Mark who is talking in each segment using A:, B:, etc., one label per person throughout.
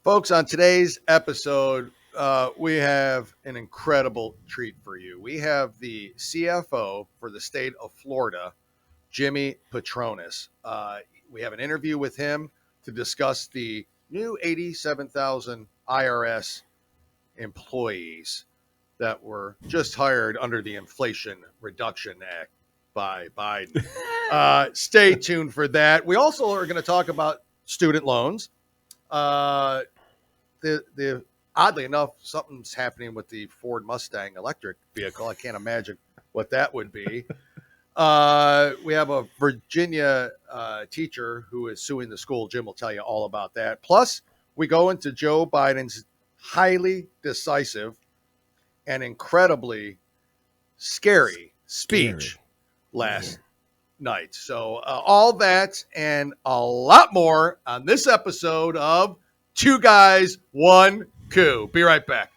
A: Folks, on today's episode, we have an incredible treat for you. We have the CFO for the state of Florida, Jimmy Patronis. We have an interview with him to discuss the new 87,000 IRS employees that were just hired under the Inflation Reduction Act by Biden. Stay tuned for that. We also are going to talk about student loans. The oddly enough, something's happening with the Ford Mustang electric vehicle. I can't imagine what that would be. We have a Virginia teacher who is suing the school. Jim will tell you all about that. Plus, we go into Joe Biden's highly decisive and incredibly scary speech last night. So all that and a lot more on this episode of Two Guys, One Coup. Be right back.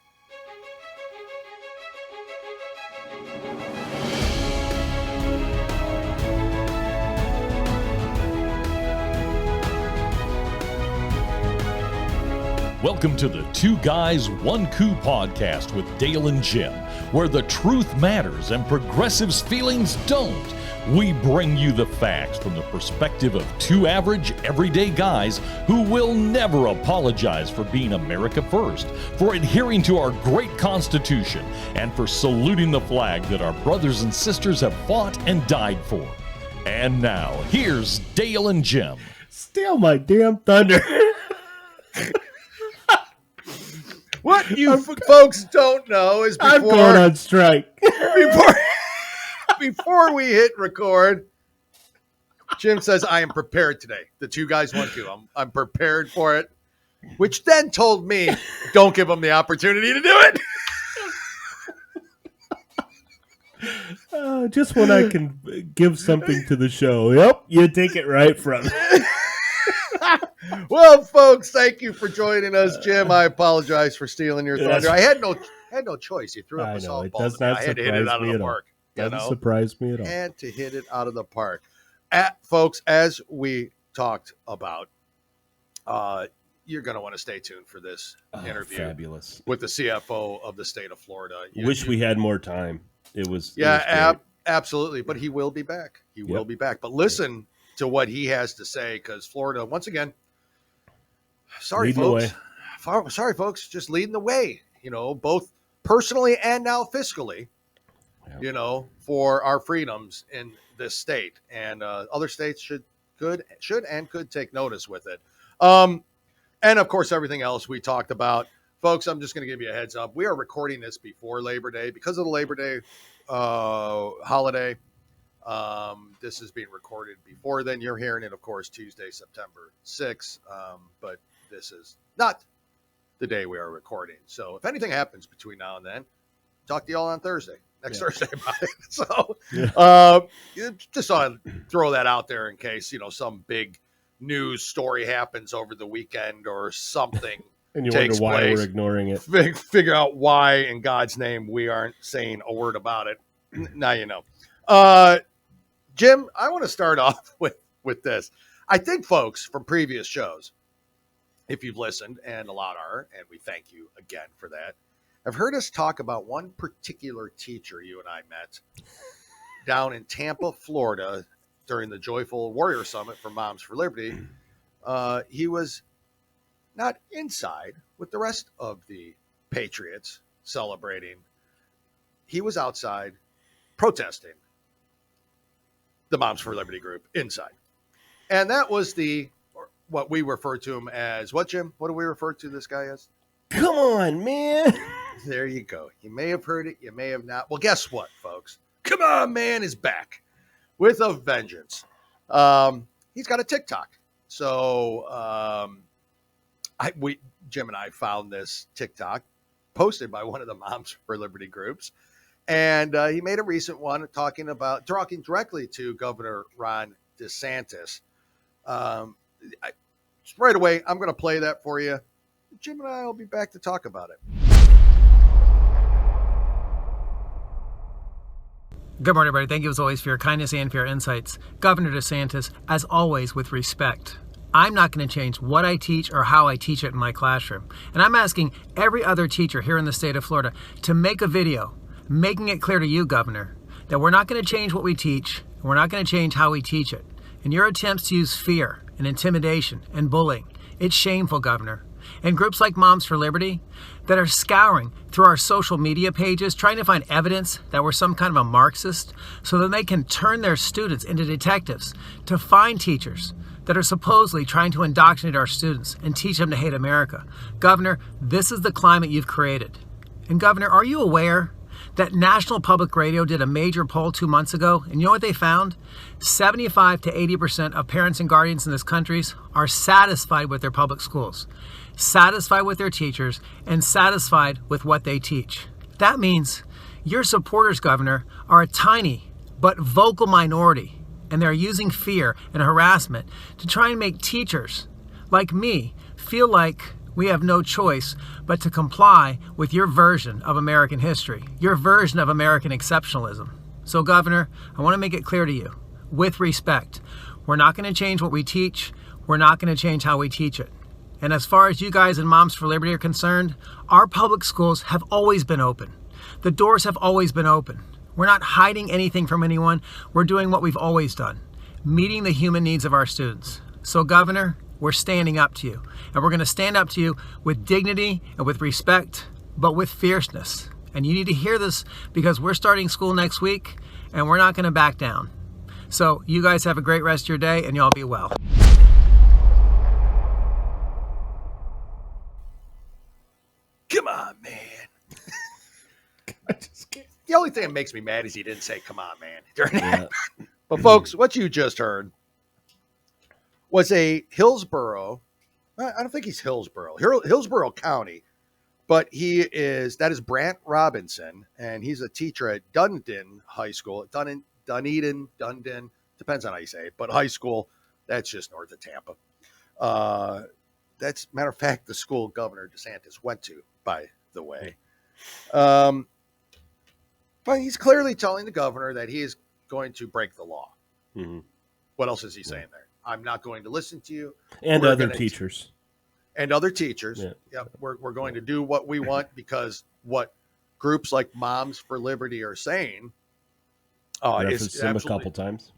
B: Welcome to the Two Guys, One Coup podcast with Dale and Jim, where the truth matters and progressives' feelings don't. We bring you the facts from the perspective of two average, everyday guys who will never apologize for being America first, for adhering to our great Constitution, and for saluting the flag that our brothers and sisters have fought and died for. And now, here's Dale and Jim.
C: Steal my damn thunder.
A: What you folks don't know is
C: I'm going on strike.
A: Before we hit record, Jim says, I am prepared today. The Two Guys, One Coup. I'm prepared for it, which then told me, don't give them the opportunity to do
C: it. Just when I can give something to the show. Yep, you take it right from me.
A: Well, folks, thank you for joining us, Jim. I apologize for stealing your thunder. I had no choice. You threw up a softball. I had to hit it out of the park.
C: Doesn't surprise me at all.
A: Had to hit it out of the park. Folks, as we talked about, you're going to want to stay tuned for this interview.
C: Fabulous.
A: With the CFO of the state of Florida.
C: Wish we had more time. It was
A: absolutely. But he will be back. He will be back. But listen to what he has to say, because Florida, once again, sorry, folks, just leading the way, both personally and now fiscally, for our freedoms in this state. And other states should and could take notice with it. And of course, everything else we talked about. Folks, I'm just going to give you a heads up. We are recording this before Labor Day because of the Labor Day holiday. This is being recorded before then. You're hearing it, of course, Tuesday, September 6th. But this is not the day we are recording. So if anything happens between now and then, talk to y'all on Thursday, Thursday about it. So just want to throw that out there in case, some big news story happens over the weekend or something.
C: And you wonder why we're ignoring it.
A: Figure out why in God's name we aren't saying a word about it. Now you know. Jim, I want to start off with this. I think folks from previous shows, if you've listened, and a lot are, and we thank you again for that, have heard us talk about one particular teacher you and I met down in Tampa, Florida, during the Joyful Warrior Summit for Moms for Liberty. He was not inside with the rest of the patriots celebrating. He was outside protesting the Moms for Liberty group inside. And that was what we refer to him as. What, Jim? What do we refer to this guy as?
C: Come on, man.
A: There you go. You may have heard it. You may have not. Well, guess what, folks? Come on, man is back with a vengeance. He's got a TikTok. So Jim and I found this TikTok posted by one of the Moms for Liberty groups. And he made a recent one talking directly to Governor Ron DeSantis. Right away, I'm going to play that for you. Jim and I will be back to talk about it.
D: Good morning, everybody. Thank you as always for your kindness and for your insights. Governor DeSantis, as always, with respect, I'm not going to change what I teach or how I teach it in my classroom. And I'm asking every other teacher here in the state of Florida to make a video making it clear to you, Governor, that we're not going to change what we teach, and we're not going to change how we teach it. And your attempts to use fear and intimidation and bullying, it's shameful, Governor. And groups like Moms for Liberty that are scouring through our social media pages trying to find evidence that we're some kind of a Marxist so that they can turn their students into detectives to find teachers that are supposedly trying to indoctrinate our students and teach them to hate America. Governor, this is the climate you've created. And Governor, are you aware that National Public Radio did a major poll 2 months ago, and you know what they found? 75 to 80% of parents and guardians in this country are satisfied with their public schools, satisfied with their teachers, and satisfied with what they teach. That means your supporters, Governor, are a tiny but vocal minority, and they're using fear and harassment to try and make teachers like me feel like we have no choice but to comply with your version of American history, your version of American exceptionalism. So, Governor, I want to make it clear to you, with respect, we're not going to change what we teach. We're not going to change how we teach it. And as far as you guys in Moms for Liberty are concerned, our public schools have always been open. The doors have always been open. We're not hiding anything from anyone. We're doing what we've always done, meeting the human needs of our students. So, Governor, we're standing up to you. And we're going to stand up to you with dignity and with respect, but with fierceness. And you need to hear this because we're starting school next week, and we're not going to back down. So you guys have a great rest of your day, and y'all be well.
A: Come on, man. The only thing that makes me mad is he didn't say, come on, man, during that. But folks, what you just heard was a Hillsborough, I don't think he's Hillsborough County, but that is Brandt Robinson, and he's a teacher at Dunedin High School, Dunedin, depends on how you say it, but high school, that's just north of Tampa. That's, matter of fact, the school Governor DeSantis went to, by the way. But he's clearly telling the governor that he is going to break the law. Mm-hmm. What else is he saying there? I'm not going to listen to you.
C: And other teachers.
A: And other teachers. Yeah. Yep. We're going to do what we want because what groups like Moms for Liberty are saying
C: references them a couple times.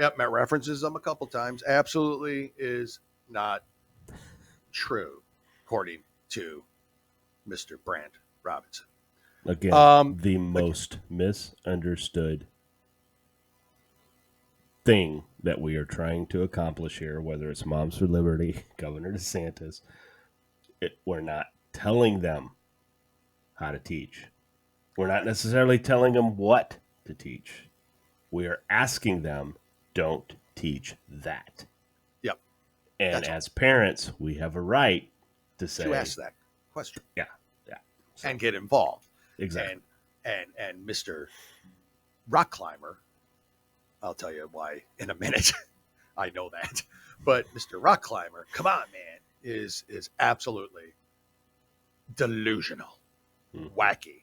A: Yep, Matt references them a couple times. Absolutely is not true, according to Mr. Brandt Robinson.
C: Again, the most misunderstood thing that we are trying to accomplish here, whether it's Moms for Liberty, Governor DeSantis, we're not telling them how to teach. We're not necessarily telling them what to teach. We are asking them, don't teach that.
A: Yep.
C: And as parents, we have a right to say,
A: to ask that question.
C: Yeah.
A: So, and get involved.
C: Exactly.
A: And Mr. Rock Climber, I'll tell you why in a minute. I know that. But Mr. Rock Climber, come on, man, is absolutely delusional, wacky.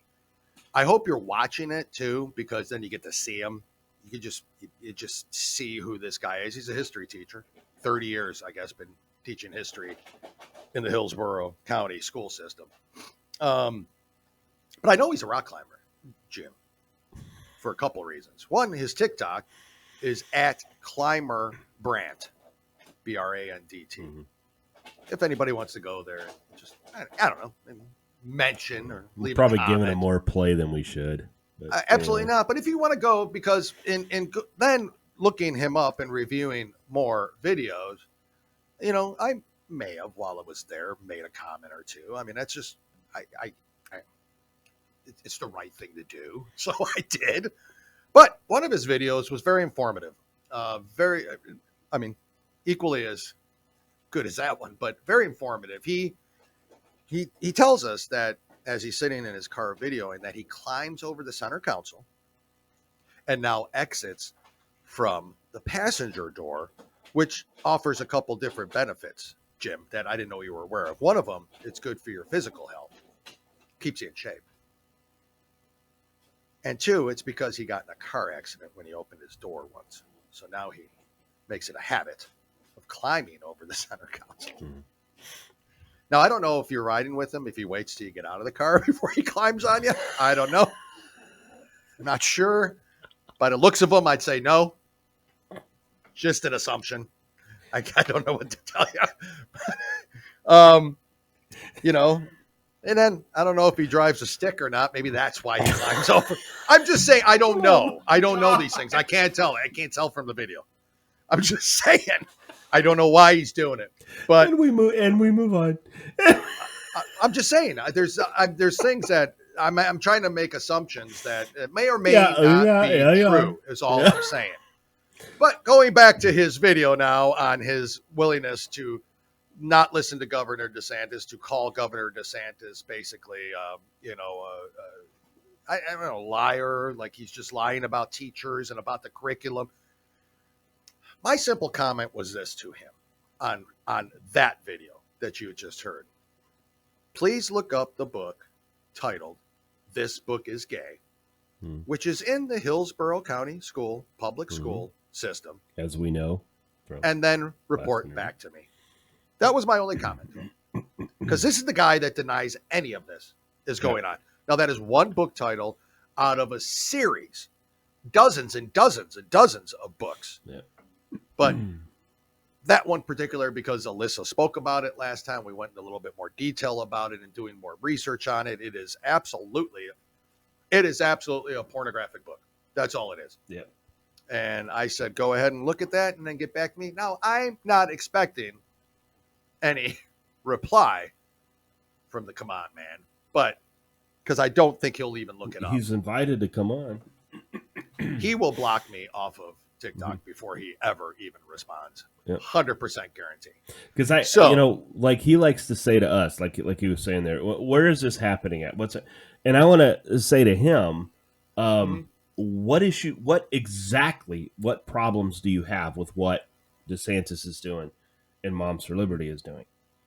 A: I hope you're watching it too, because then you get to see him. You just see who this guy is. He's a history teacher, 30 years, I guess, been teaching history in the Hillsborough County school system. But I know he's a rock climber, Jim, for a couple of reasons. One, his TikTok is at Climber Brandt, Brandt. Mm-hmm. If anybody wants to go there, just I don't know, mention or leave.
C: We're probably giving him more play than we should. But,
A: absolutely not. But if you want to go, because in then looking him up and reviewing more videos, I may have, while I was there, made a comment or two. I mean, that's just it's the right thing to do, so I did. But one of his videos was very informative, equally as good as that one, but very informative. He tells us that as he's sitting in his car videoing, that he climbs over the center console and now exits from the passenger door, which offers a couple different benefits, Jim, that I didn't know you were aware of. One of them, it's good for your physical health, keeps you in shape. And two, it's because he got in a car accident when he opened his door once. So now he makes it a habit of climbing over the center console. Mm-hmm. Now, I don't know if you're riding with him, if he waits till you get out of the car before he climbs on you. I don't know. I'm not sure. By the looks of him, I'd say no. Just an assumption. I don't know what to tell you. You know, and then I don't know if he drives a stick or not. Maybe that's why he climbs over. I'm just saying, I don't know. I don't know these things. I can't tell. I can't tell from the video. I'm just saying. I don't know why he's doing it. But
C: and we move on.
A: I'm just saying. There's things that I'm trying to make assumptions that it may or may not be true. Is all I'm saying. But going back to his video now on his willingness to not listen to Governor DeSantis, to call Governor DeSantis basically, I don't know, liar, like he's just lying about teachers and about the curriculum. My simple comment was this to him on that video that you just heard. Please look up the book titled "This Book is Gay," which is in the Hillsborough County public school system,
C: as we know,
A: and then report back to me. That was my only comment, because this is the guy that denies any of this is going on. Now, that is one book title out of a series, dozens and dozens and dozens of books.
C: Yeah.
A: But that one particular, because Alyssa spoke about it last time, we went into a little bit more detail about it and doing more research on it. It is absolutely a pornographic book. That's all it is.
C: Yeah.
A: And I said, go ahead and look at that and then get back to me. Now, I'm not expecting any reply from the Come On Man, but because I don't think he'll even look it up.
C: He's invited to come on.
A: He will block me off of TikTok before he ever even responds. 100% guarantee.
C: Because like he likes to say to us, like he was saying there, where is this happening at? What's it? And I want to say to him, what problems do you have with what DeSantis is doing and Moms for Liberty is doing?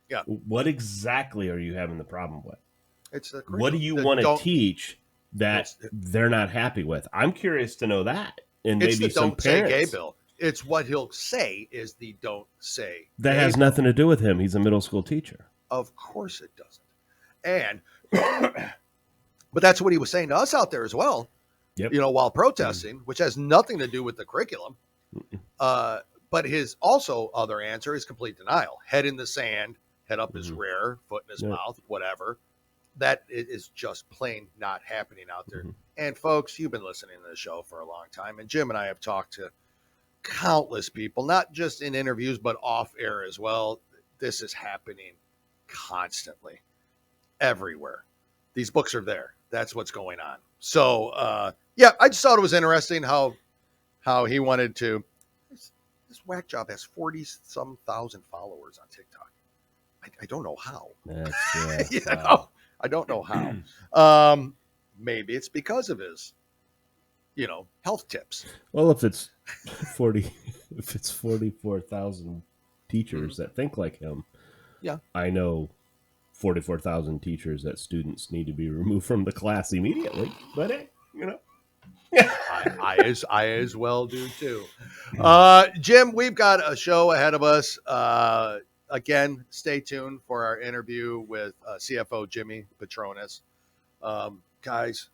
A: Yeah.
C: What exactly are you having the problem with? What do you want to teach that they're not happy with? I'm curious to know that. And maybe some
A: don't
C: parents.
A: Say gay bill. It's what he'll say is the don't say.
C: That has nothing to do with him. He's a middle school teacher.
A: Of course it doesn't. And, but that's what he was saying to us out there as well.
C: Yep.
A: While protesting, which has nothing to do with the curriculum. But his also other answer is complete denial. Head in the sand, head up his rear, foot in his mouth, whatever. That is just plain not happening out there. And folks, you've been listening to the show for a long time. And Jim and I have talked to countless people, not just in interviews, but off air as well. This is happening constantly, everywhere. These books are there. That's what's going on. So, I just thought it was interesting how he wanted to. This whack job has 40-some thousand followers on TikTok. I don't know how.
C: Wow.
A: I don't know how. Maybe it's because of his, health tips.
C: Well, if it's 44,000 teachers that think like him, I know 44,000 teachers that students need to be removed from the class immediately. But hey,
A: I as well do too. Jim, we've got a show ahead of us. Again, stay tuned for our interview with CFO Jimmy Patronis. Guys,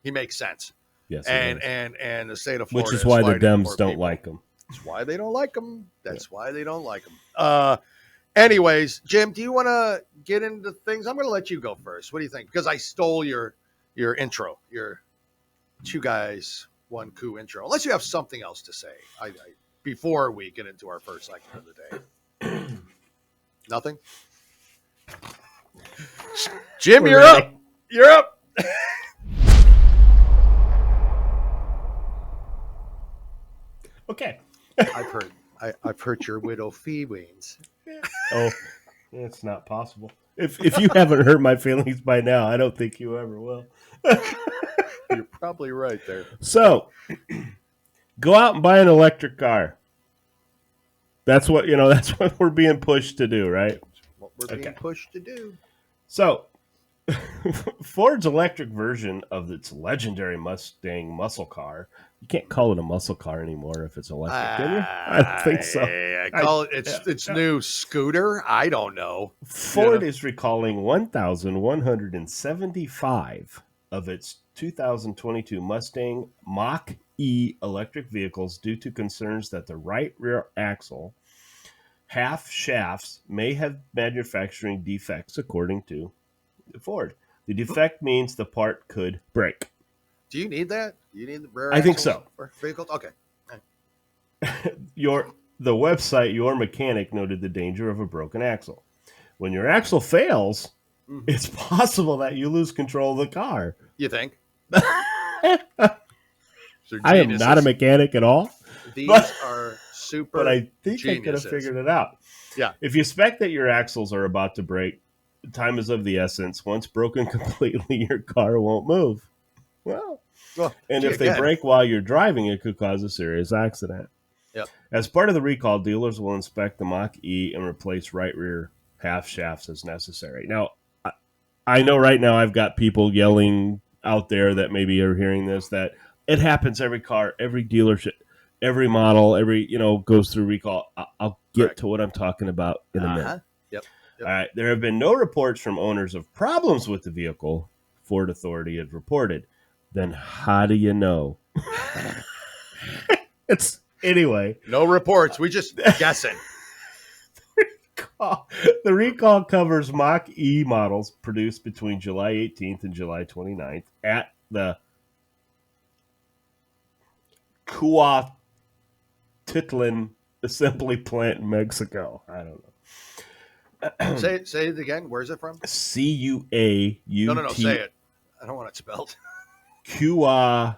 A: he makes sense.
C: Yes,
A: and the state of Florida,
C: which is why the Dems don't like him.
A: That's why they don't like him. Why they don't like him. Anyways, Jim, do you want to get into things? I'm going to let you go first. What do you think? Because I stole your intro, your Two Guys, One Coup intro. Unless you have something else to say, before we get into our first segment of the day. Nothing? Jim, you're up. You're up.
C: Okay.
A: I've heard your widow feelings.
C: Oh, it's not possible. If you haven't hurt my feelings by now, I don't think you ever will.
A: You're probably right there.
C: So, go out and buy an electric car. That's what we're being pushed to do, right?
A: What we're being pushed to do.
C: So, Ford's electric version of its legendary Mustang muscle car, You can't call it a muscle car anymore if it's electric, can you? I don't think so.
A: I call it's new scooter. I don't know.
C: Ford is recalling 1,175 of its 2022 Mustang Mach-E electric vehicles due to concerns that the right rear axle half shafts may have manufacturing defects, according to Ford. The defect means the part could break.
A: Do you need that? You need the rear
C: I think so.
A: for vehicles? Okay.
C: The website Your Mechanic noted the danger of a broken axle. When your axle fails, it's possible that you lose control of the car.
A: You think?
C: I am not a mechanic at all.
A: These are super
C: but I think
A: geniuses.
C: I could have figured it out.
A: Yeah.
C: If you suspect that your axles are about to break, time is of the essence. Once broken completely, your car won't move. Well, if they break while you're driving, it could cause a serious accident.
A: Yep.
C: As part of the recall, dealers will inspect the Mach-E and replace right rear half shafts as necessary. Now, I know right now I've got people yelling out there that maybe are hearing this, that it happens every car, every dealership, every model, goes through recall. I'll get to what I'm talking about in a minute.
A: Yep.
C: All right. There have been no reports from owners of problems with the vehicle, Ford Authority had reported. Then how do you know? Anyway.
A: No reports. We just guessing.
C: The recall covers Mach-E models produced between July 18th and July 29th at the Cuautitlán assembly plant in Mexico. I don't know.
A: Say it again. Where's it from?
C: Cuauti.
A: No. Say it. I don't want it spelled.
C: Cuautitlán.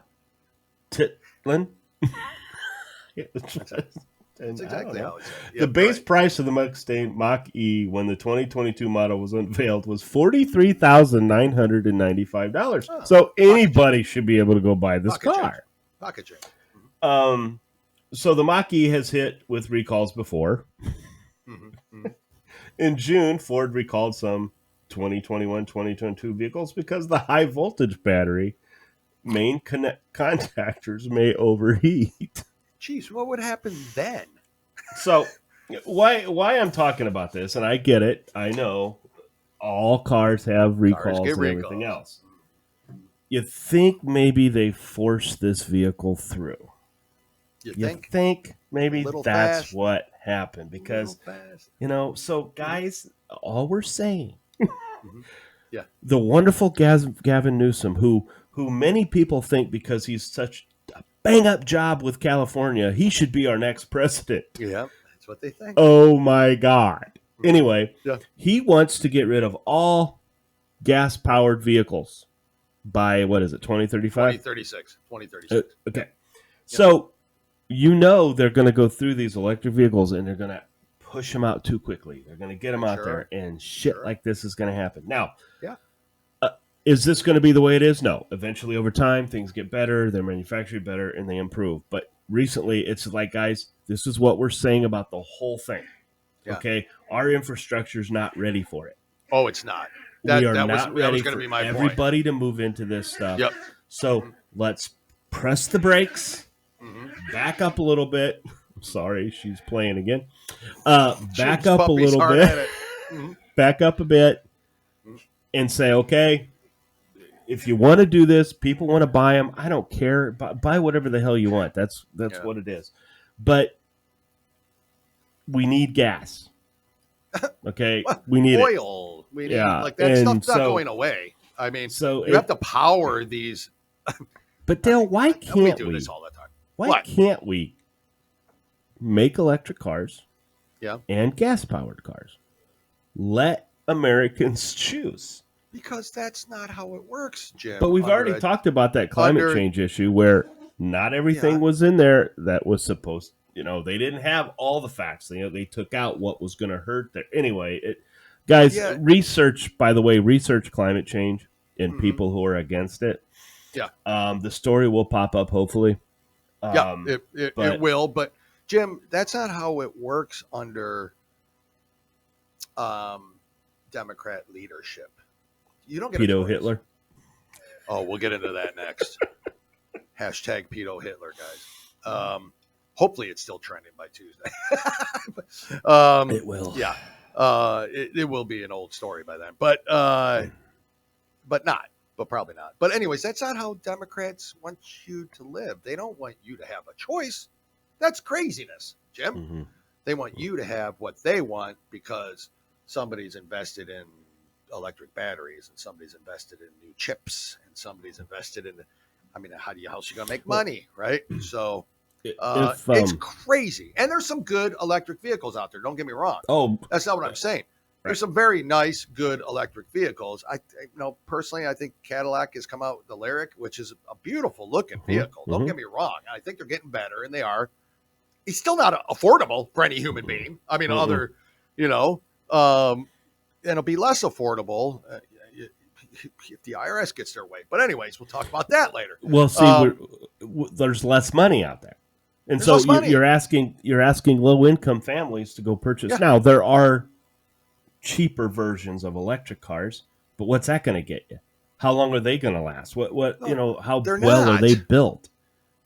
A: That's exactly how it's said. Yep,
C: the base price of the Mustang Mach-E when the 2022 model was unveiled was $43,995.
A: Oh,
C: so anybody should be able to go buy this car.
A: Pocket change.
C: So the Mach-E has hit with recalls before. In June, Ford recalled some 2021-2022 vehicles because the high voltage battery main contactors may overheat.
A: Jeez, what would happen then?
C: So why I'm talking about this, and I get it, I know all cars have recalls and everything else. You think maybe they forced this vehicle through. You think maybe that's what happened because, so guys, all we're saying, the wonderful Gavin Newsom, who many people think because he's such a bang-up job with California, he should be our next president.
A: Yeah, that's what they think.
C: Oh, my God. Anyway, he wants to get rid of all gas-powered vehicles by, 2035?
A: 2036.
C: Okay. So, they're going to go through these electric vehicles and they're going to push them out too quickly. They're going to get them out there and shit like this is going to happen. Now, is this going to be the way it is? No. Eventually, over time, things get better, they're manufactured better, and they improve. But recently, it's like, guys, this is what we're saying about the whole thing. Yeah. Okay? Our infrastructure is not ready for it.
A: Oh, it's not.
C: That was going to be my point. Everybody to move into this stuff.
A: Yep.
C: So let's press the brakes, back up a little bit. Sorry, she's playing again. Back up a little bit. Back up a bit and say, okay, if you want to do this, people want to buy them. I don't care. Buy whatever the hell you want. That's what it is. But we need gas. Okay, we need
A: oil. We need like that stuff's not going away. I mean, you have to power these.
C: But Dale, why can't we
A: do this all the time?
C: Why can't we make electric cars?
A: Yeah,
C: and gas-powered cars. Let Americans choose.
A: Because that's not how it works, Jim.
C: But we've already talked about that climate change issue where not everything was in there that was supposed. They didn't have all the facts. They took out what was going to hurt there. Anyway, research climate change and people who are against it.
A: Yeah.
C: The story will pop up, hopefully.
A: It will. But, Jim, that's not how it works under Democrat leadership. You don't get
C: Pedo Hitler.
A: Oh, we'll get into that next. Hashtag pedo Hitler, guys. Hopefully it's still trending by Tuesday.
C: It will.
A: Yeah. It will be an old story by then, but probably not. But anyways, that's not how Democrats want you to live. They don't want you to have a choice. That's craziness, Jim.
C: Mm-hmm.
A: They want you to have what they want because somebody's invested in electric batteries and somebody's invested in new chips and somebody's invested in, how else you going to make money, right? So it's crazy. And there's some good electric vehicles out there. Don't get me wrong.
C: Oh,
A: that's not what I'm saying. There's some very nice, good electric vehicles. Personally, I think Cadillac has come out with the Lyric, which is a beautiful looking vehicle.
C: Mm-hmm.
A: Don't get me wrong. I think they're getting better, and they are. It's still not affordable for any human being. And it'll be less affordable if the IRS gets their way. But anyways, we'll talk about that later.
C: Well, see, there's less money out there. And so you're asking low income families to go purchase. Yeah. Now there are cheaper versions of electric cars, but what's that going to get you? How long are they going to last? How well are they built?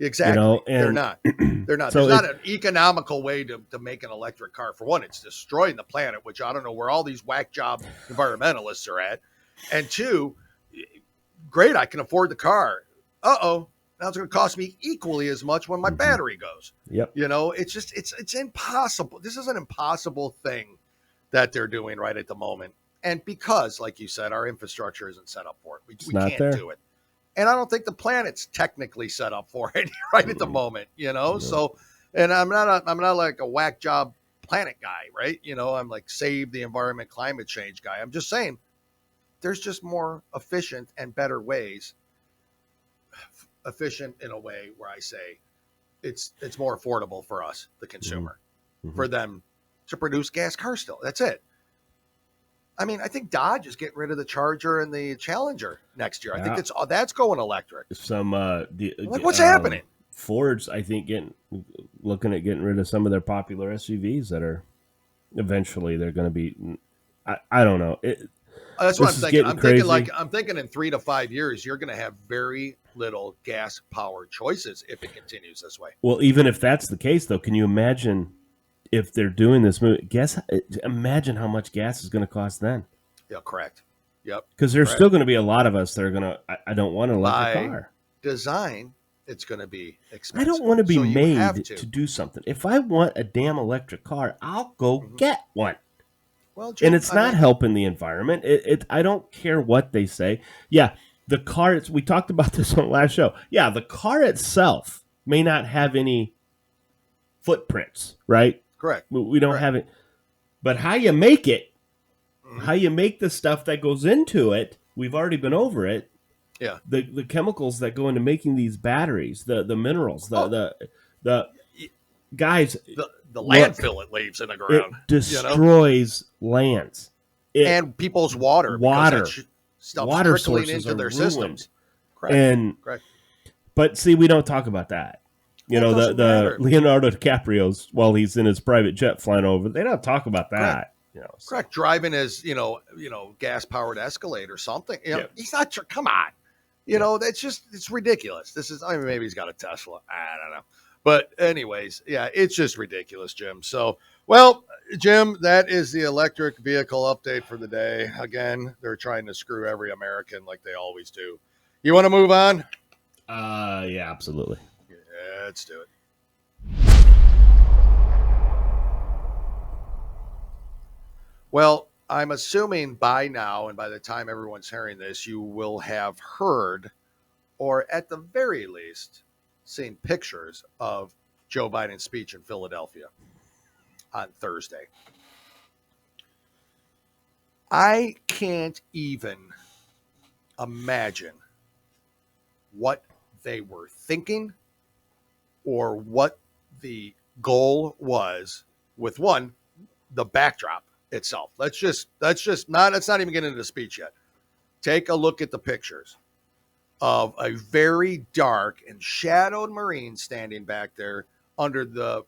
A: Exactly. They're not. They're not. So there's not an economical way to make an electric car. For one, it's destroying the planet, which I don't know where all these whack job environmentalists are at. And two, great, I can afford the car. Now it's going to cost me equally as much when my battery goes.
C: Yep.
A: It's impossible. This is an impossible thing that they're doing right at the moment. And because, like you said, our infrastructure isn't set up for it. We can't do it. And I don't think the planet's technically set up for it right at the moment, So, and I'm not like a whack job planet guy, right? I'm like save the environment, climate change guy. I'm just saying there's just more efficient and better ways. Efficient in a way where I say it's more affordable for us, the consumer, for them to produce gas cars still. That's it. I think Dodge is getting rid of the Charger and the Challenger next year. I think that's going electric. What's happening?
C: Ford's, I think, looking at getting rid of some of their popular SUVs that are eventually they're going to be. I don't know.
A: That's what I'm thinking. I'm thinking in 3 to 5 years, you're going to have very little gas powered choices if it continues this way.
C: Well, even if that's the case, though, can you imagine? If they're doing this move, imagine how much gas is going to cost then.
A: Yeah, correct. Yep.
C: Because there's still going to be a lot of us that are going to, I don't want an electric car.
A: Design, it's going to be expensive.
C: I don't want to be made to do something. If I want a damn electric car, I'll go get one. Well, Jim, and it's not helping the environment. I don't care what they say. Yeah, the car, we talked about this on the last show. Yeah, the car itself may not have any footprints, right?
A: Correct.
C: We don't have it. But how you make it, how you make the stuff that goes into it, we've already been over it.
A: Yeah.
C: The chemicals that go into making these batteries, the minerals, the guys.
A: The landfill it leaves in the ground.
C: It destroys lands.
A: And people's water
C: stuff
A: trickling into their systems.
C: Correct. But see, we don't talk about that. The Leonardo DiCaprio's while he's in his private jet flying over, they don't talk about that.
A: Correct. Driving his, gas powered Escalade or something. He's not. Come on. It's ridiculous. This is. Maybe he's got a Tesla. I don't know. But anyways, yeah, it's just ridiculous, Jim. So, well, Jim, that is the electric vehicle update for the day. Again, they're trying to screw every American like they always do. You want to move on?
C: Yeah, absolutely.
A: Let's do it. Well, I'm assuming by now, and by the time everyone's hearing this, you will have heard, or at the very least, seen pictures of Joe Biden's speech in Philadelphia on Thursday. I can't even imagine what they were thinking or what the goal was with the backdrop itself. Let's not even get into the speech yet. Take a look at the pictures of a very dark and shadowed Marine standing back there under the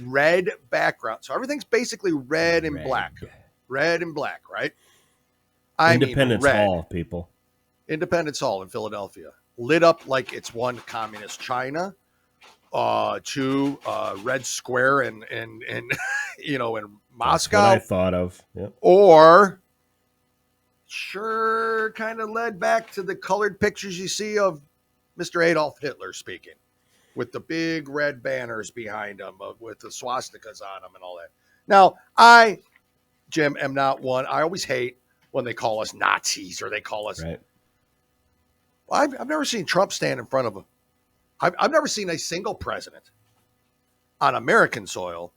A: red background. So everything's basically red and black. Red and black, right?
C: Independence Hall, people.
A: Independence Hall in Philadelphia. lit up like it's one communist China, to Red Square and you know, in Moscow.
C: That's what I thought of. Yep.
A: Or sure kind of led back to the colored pictures you see of Mr. Adolf Hitler speaking with the big red banners behind him, with the swastikas on them and all that. Now, I, Jim, am not one. I always hate when they call us Nazis or they call us.
C: Right.
A: I've never seen Trump stand in front of a. I've never seen a single president on American soil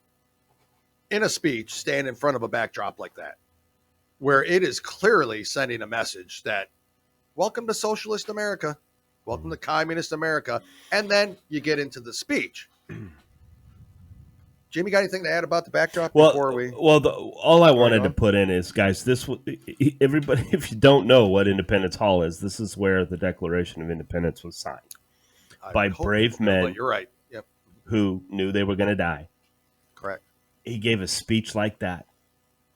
A: in a speech stand in front of a backdrop like that, where it is clearly sending a message that welcome to socialist America, welcome to communist America, and then you get into the speech. Jimmy, got anything to add about the backdrop before we?
C: Well, all I wanted to put in is, guys, everybody, if you don't know what Independence Hall is, this is where the Declaration of Independence was signed by brave men.
A: You're right. Yep.
C: Who knew they were going to die.
A: Correct.
C: He gave a speech like that.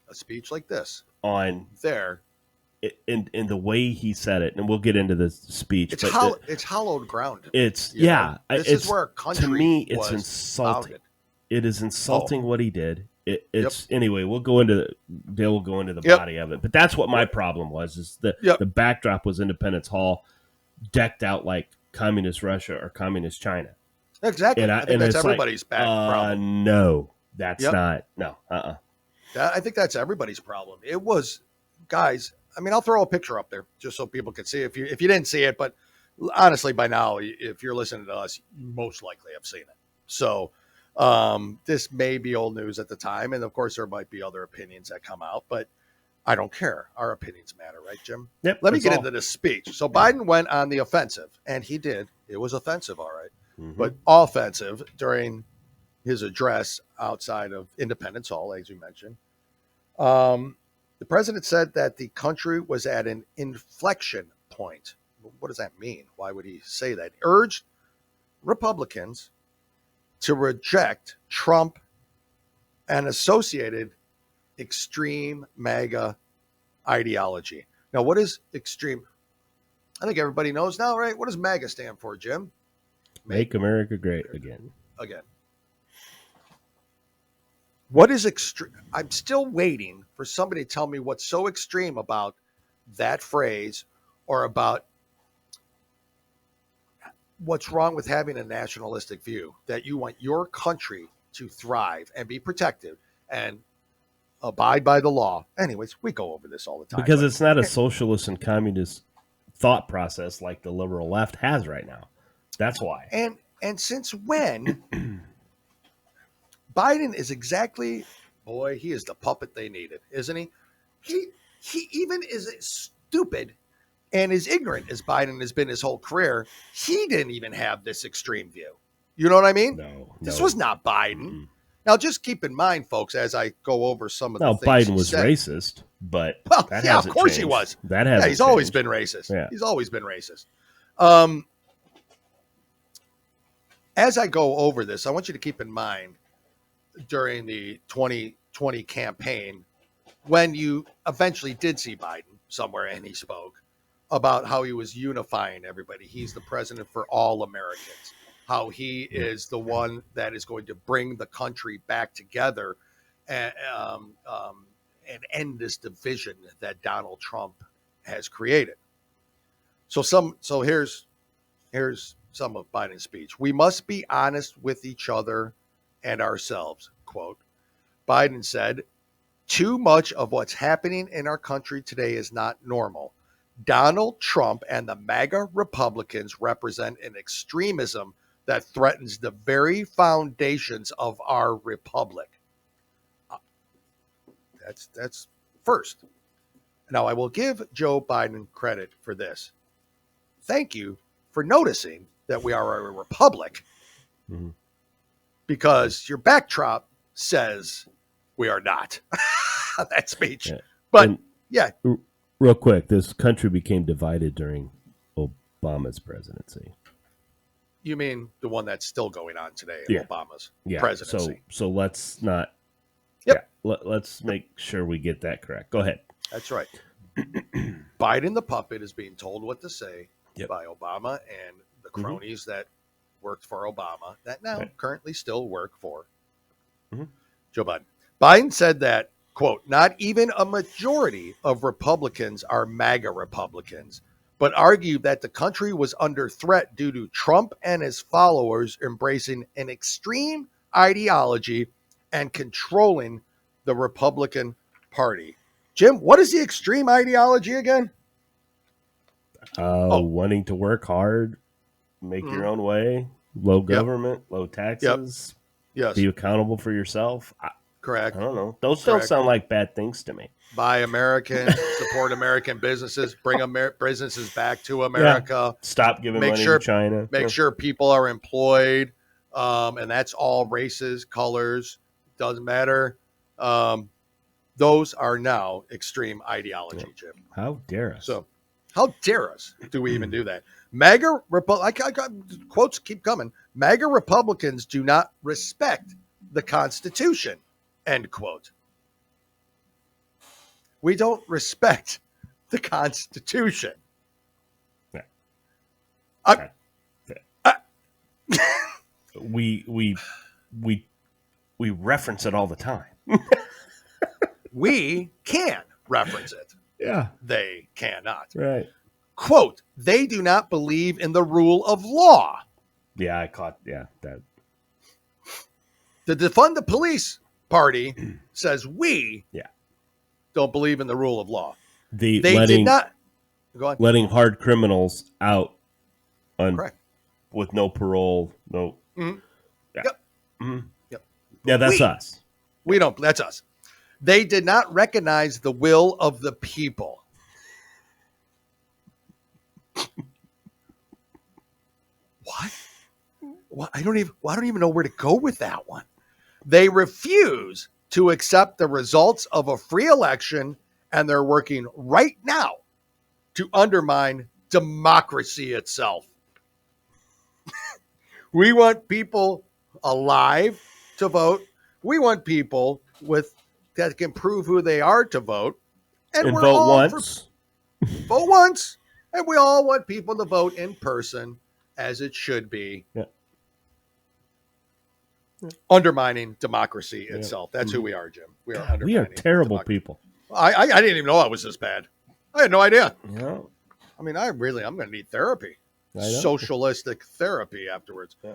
A: A speech like this
C: on
A: there.
C: In the way he said it, and we'll get into the speech.
A: It's it's hallowed ground.
C: This is where our country. To me, it's insulting. Founded. It is insulting what he did. Anyway. Dale will go into the body of it, but that's what my problem was. Is the backdrop was Independence Hall, decked out like communist Russia or communist China.
A: Exactly. And I think that's everybody's problem.
C: No, that's not. No.
A: I think that's everybody's problem. It was, guys. I mean, I'll throw a picture up there just so people can see if you didn't see it. But honestly, by now, if you're listening to us, you most likely have seen it. So this may be old news at the time, and of course, there might be other opinions that come out. But I don't care. Our opinions matter, right, Jim?
C: Yep.
A: Let me get into this speech. So Biden went on the offensive, and he did. It was offensive, all right, but offensive during his address outside of Independence Hall, as you mentioned. The president said that the country was at an inflection point. What does that mean? Why would he say that? Urged Republicans to reject Trump and associated extreme MAGA ideology. Now, what is extreme? I think everybody knows now, right? What does MAGA stand for, Jim?
C: Make America Great Again.
A: What is extreme? I'm still waiting for somebody to tell me what's so extreme about that phrase or about what's wrong with having a nationalistic view, that you want your country to thrive and be protected and abide by the law. Anyways, we go over this all the time.
C: Because it's not a socialist and communist thought process like the liberal left has right now. That's why.
A: And since when Biden is exactly, boy, he is the puppet they needed, isn't he? He even is as stupid and as ignorant as Biden has been his whole career. He didn't even have this extreme view. You know what I mean?
C: No.
A: This was not Biden. Mm-hmm. Now, just keep in mind, folks, as I go over some of the things
C: Biden was racist, but
A: that hasn't of course changed. He was.
C: That hasn't
A: he's
C: changed.
A: Always been racist. Yeah. He's always been racist. As I go over this, I want you to keep in mind during the 2020 campaign, when you eventually did see Biden somewhere and he spoke about how he was unifying everybody. He's the president for all Americans. How he is the one that is going to bring the country back together and end this division that Donald Trump has created. So here's some of Biden's speech. We must be honest with each other and ourselves, quote. Biden said, too much of what's happening in our country today is not normal. Donald Trump and the MAGA Republicans represent an extremism that threatens the very foundations of our republic. That's first. Now, I will give Joe Biden credit for this. Thank you for noticing that we are a republic, because your backdrop says we are not. That speech.
C: Yeah.
A: But,
C: real quick, this country became divided during Obama's presidency.
A: You mean the one that's still going on today, Obama's presidency?
C: So let's not.
A: Yep.
C: Yeah, let's make sure we get that correct. Go ahead.
A: That's right. Biden the puppet is being told what to say. by Obama and the cronies that worked for Obama that now currently still work for Joe Biden. Biden said that, quote, not even a majority of Republicans are MAGA Republicans, but argued that the country was under threat due to Trump and his followers embracing an extreme ideology and controlling the Republican Party. Jim, what is the extreme ideology again?
C: Wanting to work hard, make your own way, low government, low taxes, be accountable for yourself.
A: Correct.
C: I don't know. Those don't sound like bad things to me.
A: Buy American, support American businesses, bring businesses back to America.
C: Stop giving money to China.
A: Make sure people are employed, and that's all races, colors, doesn't matter. Those are now extreme ideology, Jim.
C: How dare us?
A: So, how dare us do we even do that? MAGA quotes keep coming. MAGA Republicans do not respect the Constitution. End quote. We don't respect the Constitution.
C: We reference it all the time.
A: We can reference it.
C: Yeah.
A: They cannot.
C: Right.
A: Quote, they do not believe in the rule of law.
C: Yeah, I caught that.
A: The Defund the Police Party says we don't believe in the rule of law. They did not go on.
C: Letting hard criminals out
A: Correct.
C: With no parole, no.
A: Mm-hmm.
C: Yeah.
A: Yep.
C: Mm-hmm. Yep. Yeah, that's us.
A: We don't. That's us. They did not recognize the will of the people. What? I don't even know where to go with that one. They refuse to accept the results of a free election, and they're working right now to undermine democracy itself. We want people alive to vote. We want people that can prove who they are to vote.
C: And vote once.
A: Vote once. And we all want people to vote in person, as it should be. Yeah. Undermining democracy itself. That's who we are, Jim. We are undermining.
C: We are terrible people.
A: I didn't even know I was this bad. I had no idea.
C: Yeah.
A: I mean, I'm going to need therapy. Socialistic therapy afterwards.
C: Yeah.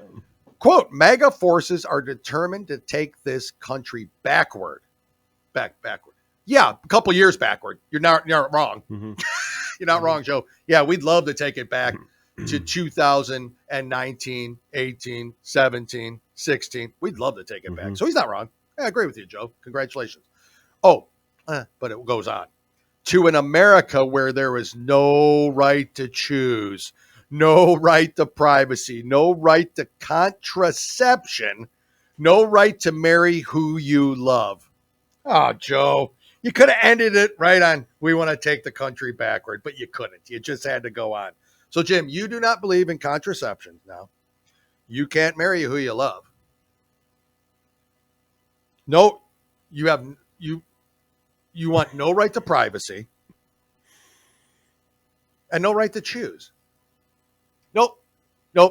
A: Quote, MAGA forces are determined to take this country backward. Backward. Yeah, a couple years backward. You're not wrong. Mm-hmm. You're not wrong, Joe. Yeah, we'd love to take it back to 2019, 18, 17, 16. We'd love to take it back. So he's not wrong. I agree with you, Joe. Congratulations. Oh, but it goes on. To an America where there is no right to choose, no right to privacy, no right to contraception, no right to marry who you love. Oh, Joe, you could have ended it right on, we want to take the country backward, but you couldn't. You just had to go on. So, Jim, you do not believe in contraception now. You can't marry who you love. No, you want no right to privacy and no right to choose. Nope.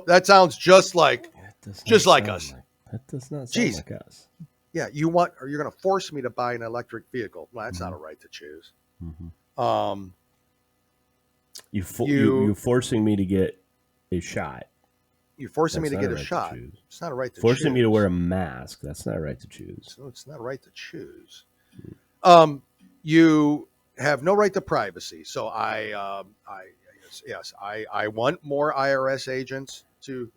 A: That sounds just like us.
C: That does not sound like us.
A: Yeah, you're going to force me to buy an electric vehicle. Well, that's not a right to choose.
C: Mm-hmm. You're forcing me to get a shot.
A: You're forcing me to get a shot. It's not a right to choose.
C: Forcing me to wear a mask. That's not a right to choose.
A: So it's not a right to choose. You have no right to privacy. So I want more IRS agents to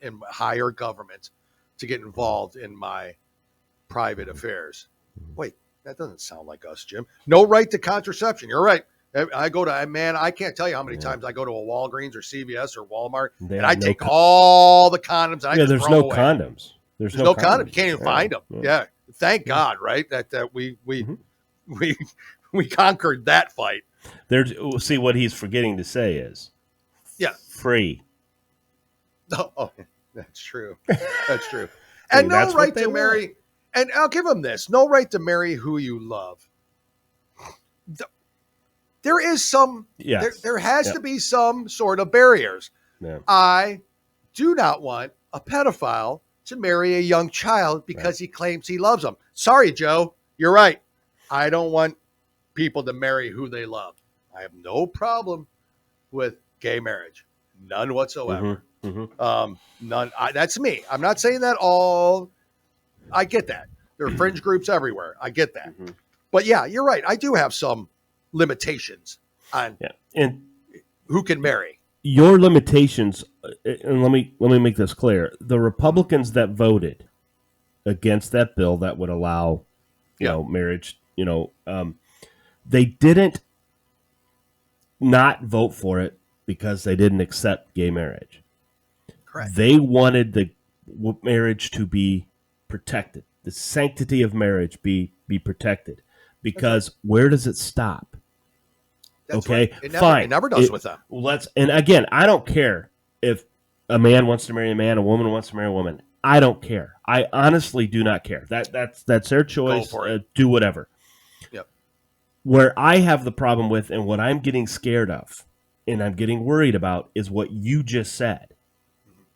A: in higher government to get involved in my private affairs. Wait, that doesn't sound like us, Jim. No right to contraception. You're right. I can't tell you how many times I go to a Walgreens or CVS or Walmart and I take all the condoms. And
C: there's no condoms. There's no condoms.
A: You can't even find them. Yeah. Thank God, right? That we conquered that fight.
C: See, what he's forgetting to say is free.
A: Oh, that's true. That's true. And no right to marry. And I'll give him this. No right to marry who you love. there is some,
C: Yes.
A: there has to be some sort of barriers.
C: Yeah.
A: I do not want a pedophile to marry a young child because he claims he loves them. Sorry, Joe. You're right. I don't want people to marry who they love. I have no problem with gay marriage. None whatsoever. None. That's me. I'm not saying that all. I get that. There are fringe groups everywhere. I get that. But yeah, you're right. I do have some limitations on
C: and
A: who can marry.
C: Your limitations, and let me make this clear. The Republicans that voted against that bill that would allow, you know, marriage, they didn't not vote for it because they didn't accept gay marriage.
A: Correct.
C: They wanted the marriage to be protected, the sanctity of marriage be protected, because where does it stop?
A: That's
C: okay,
A: right.
C: fine.
A: It never does with them.
C: And again, I don't care if a man wants to marry a man, a woman wants to marry a woman. I don't care. I honestly do not care. That's their choice.
A: Go for it.
C: Do whatever.
A: Yep.
C: Where I have the problem with, and what I'm getting scared of, and I'm getting worried about, is what you just said.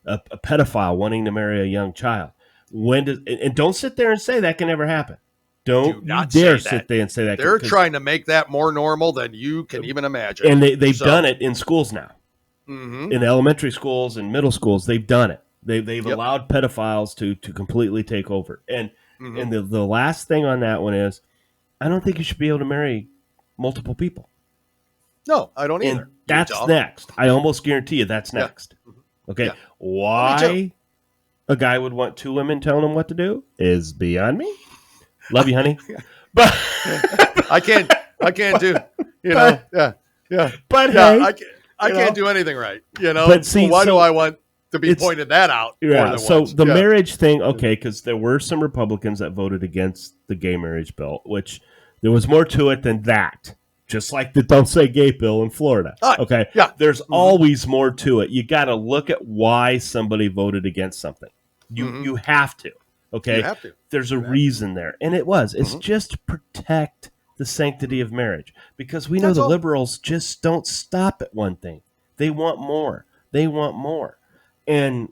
C: A pedophile wanting to marry a young child. And don't sit there and say that can never happen. Don't you dare sit there and say that.
A: They're trying to make that more normal than you can even imagine.
C: And they've done it in schools now. In elementary schools and middle schools, they've done it. They've allowed pedophiles to completely take over. And the last thing on that one is, I don't think you should be able to marry multiple people.
A: No, I don't either.
C: And that's next. I almost guarantee you that's next. Okay. Why a guy would want two women telling him what to do is beyond me. Love you, honey. But
A: I can't do, But
C: hey,
A: I can't do anything right,
C: But see,
A: why do I want to be pointed that out?
C: Yeah. So the marriage thing, okay, because there were some Republicans that voted against the gay marriage bill, which there was more to it than that. Just like the Don't Say Gay bill in Florida. Okay.
A: Yeah.
C: There's always more to it. You got to look at why somebody voted against something. You have to. Okay.
A: You have to.
C: There's a reason there. And it's just to protect the sanctity of marriage. Because we know the liberals just don't stop at one thing. They want more. They want more. And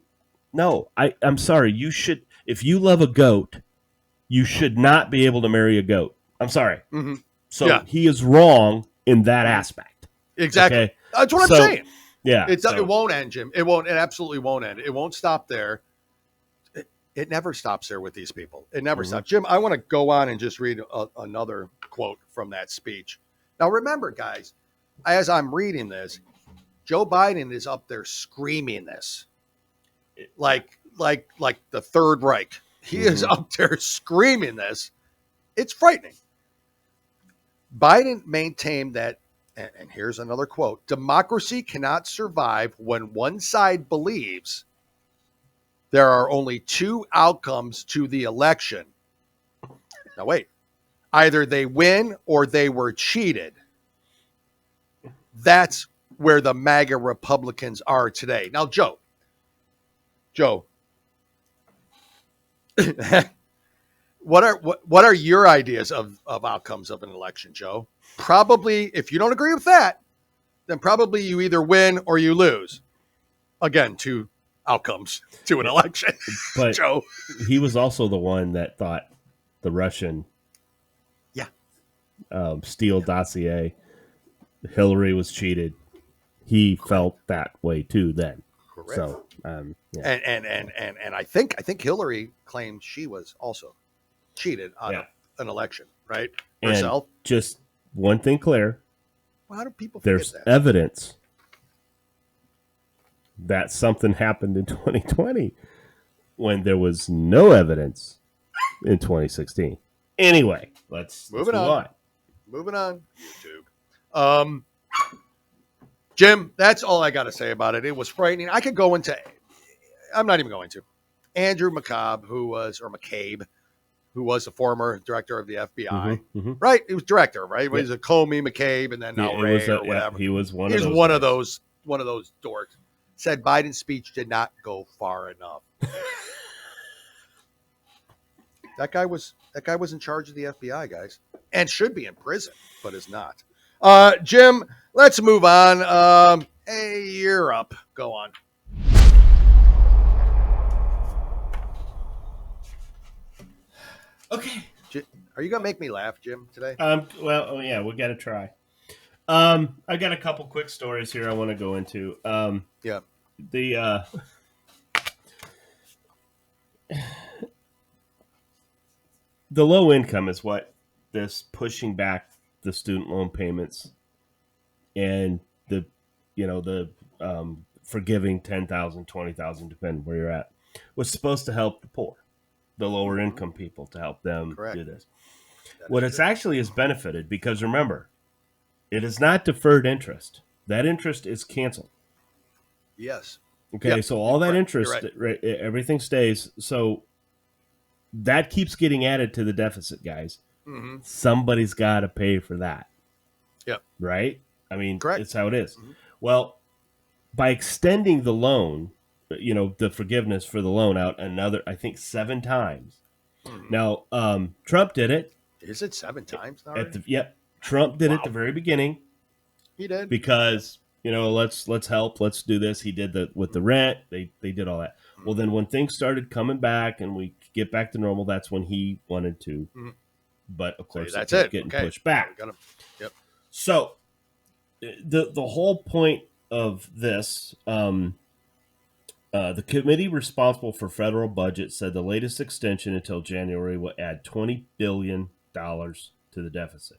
C: no, I'm sorry. You should, if you love a goat, you should not be able to marry a goat. I'm sorry. So he is wrong in that aspect.
A: Exactly.
C: Okay?
A: That's what I'm saying.
C: Yeah.
A: It won't end, Jim. It won't. It absolutely won't end. It won't stop there. It never stops there with these people. It never stops. Jim, I want to go on and just read another quote from that speech. Now, remember, guys, as I'm reading this, Joe Biden is up there screaming this like the Third Reich. He is up there screaming this. It's frightening. Biden maintained that, and here's another quote, democracy cannot survive when one side believes there are only two outcomes to the election. Now, wait. Either they win or they were cheated. That's where the MAGA Republicans are today. Now, Joe, what are your ideas of outcomes of an election, Joe? Probably, if you don't agree with that, then probably you either win or you lose. Again, two outcomes to an election.
C: But
A: Joe,
C: he was also the one that thought the Russian Steele dossier, Hillary was cheated. He felt that way too then.
A: Correct.
C: So,
A: and I think Hillary claimed she was also cheated on an election, right? Herself.
C: And just one thing clear.
A: Well, how do people forget
C: there's
A: that?
C: evidence that something happened in 2020 when there was no evidence in 2016. Anyway, let's move on.
A: Moving on, YouTube. Jim, that's all I got to say about it. It was frightening. I could go into, I'm not even going to. Andrew McCabe, who was the former director of the FBI, right? He was director, right? He was a Comey, McCabe, and then now Ray or whatever.
C: He was one
A: of those dorks. Said Biden's speech did not go far enough. That guy was in charge of the FBI, guys, and should be in prison, but is not. Jim, let's move on. Hey, you're up. Go on.
C: Okay.
A: Are you going to make me laugh, Jim, today?
C: Well, yeah, we got to try. I got a couple quick stories here I want to go into.
A: Yeah.
C: The low income is what this pushing back the student loan payments and the forgiving 10,000, 20,000, depending where you're at, was supposed to help the poor, the lower income people, to help them do this. What it's actually is benefited, because remember, it is not deferred interest. That interest is canceled.
A: Yes.
C: Okay,
A: Yep.
C: so all that interest, everything stays. So that keeps getting added to the deficit, guys.
A: Mm-hmm.
C: Somebody's got to pay for that.
A: Yep.
C: Right? I mean,
A: correct.
C: It's how it is.
A: Mm-hmm.
C: Well, by extending the loan, the forgiveness for the loan out another, I think, 7 times. Mm-hmm. Now, Trump did it.
A: Is it 7 times now?
C: Trump did it at the very beginning.
A: He did.
C: Because, let's help, let's do this. He did that with the rent. They did all that. Mm-hmm. Well, then when things started coming back and we get back to normal, that's when he wanted to. Mm-hmm. But, of course,
A: that's
C: it getting pushed back.
A: Yep.
C: So, the whole point of this, the committee responsible for federal budget said the latest extension until January will add $20 billion to the deficit,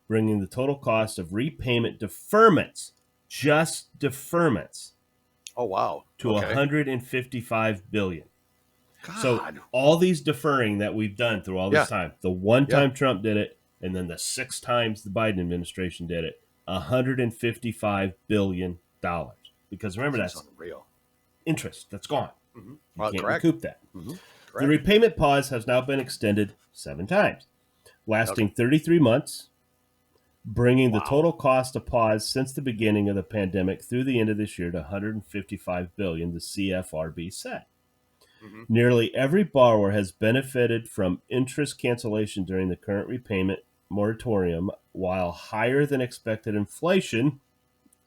C: bringing the total cost of repayment deferments, just deferments,
A: oh wow,
C: to $155 billion.
A: God.
C: So all these deferring that we've done through all this time, the one time Trump did it, and then the 6 times the Biden administration did it, $155 billion. Because remember, that's
A: unreal.
C: Interest that's gone.
A: Mm-hmm.
C: You can't recoup that.
A: Mm-hmm.
C: The repayment pause has now been extended 7 times, lasting 33 months, bringing the total cost of pause since the beginning of the pandemic through the end of this year to $155 billion, the CFRB said. Mm-hmm. Nearly every borrower has benefited from interest cancellation during the current repayment moratorium, while higher than expected inflation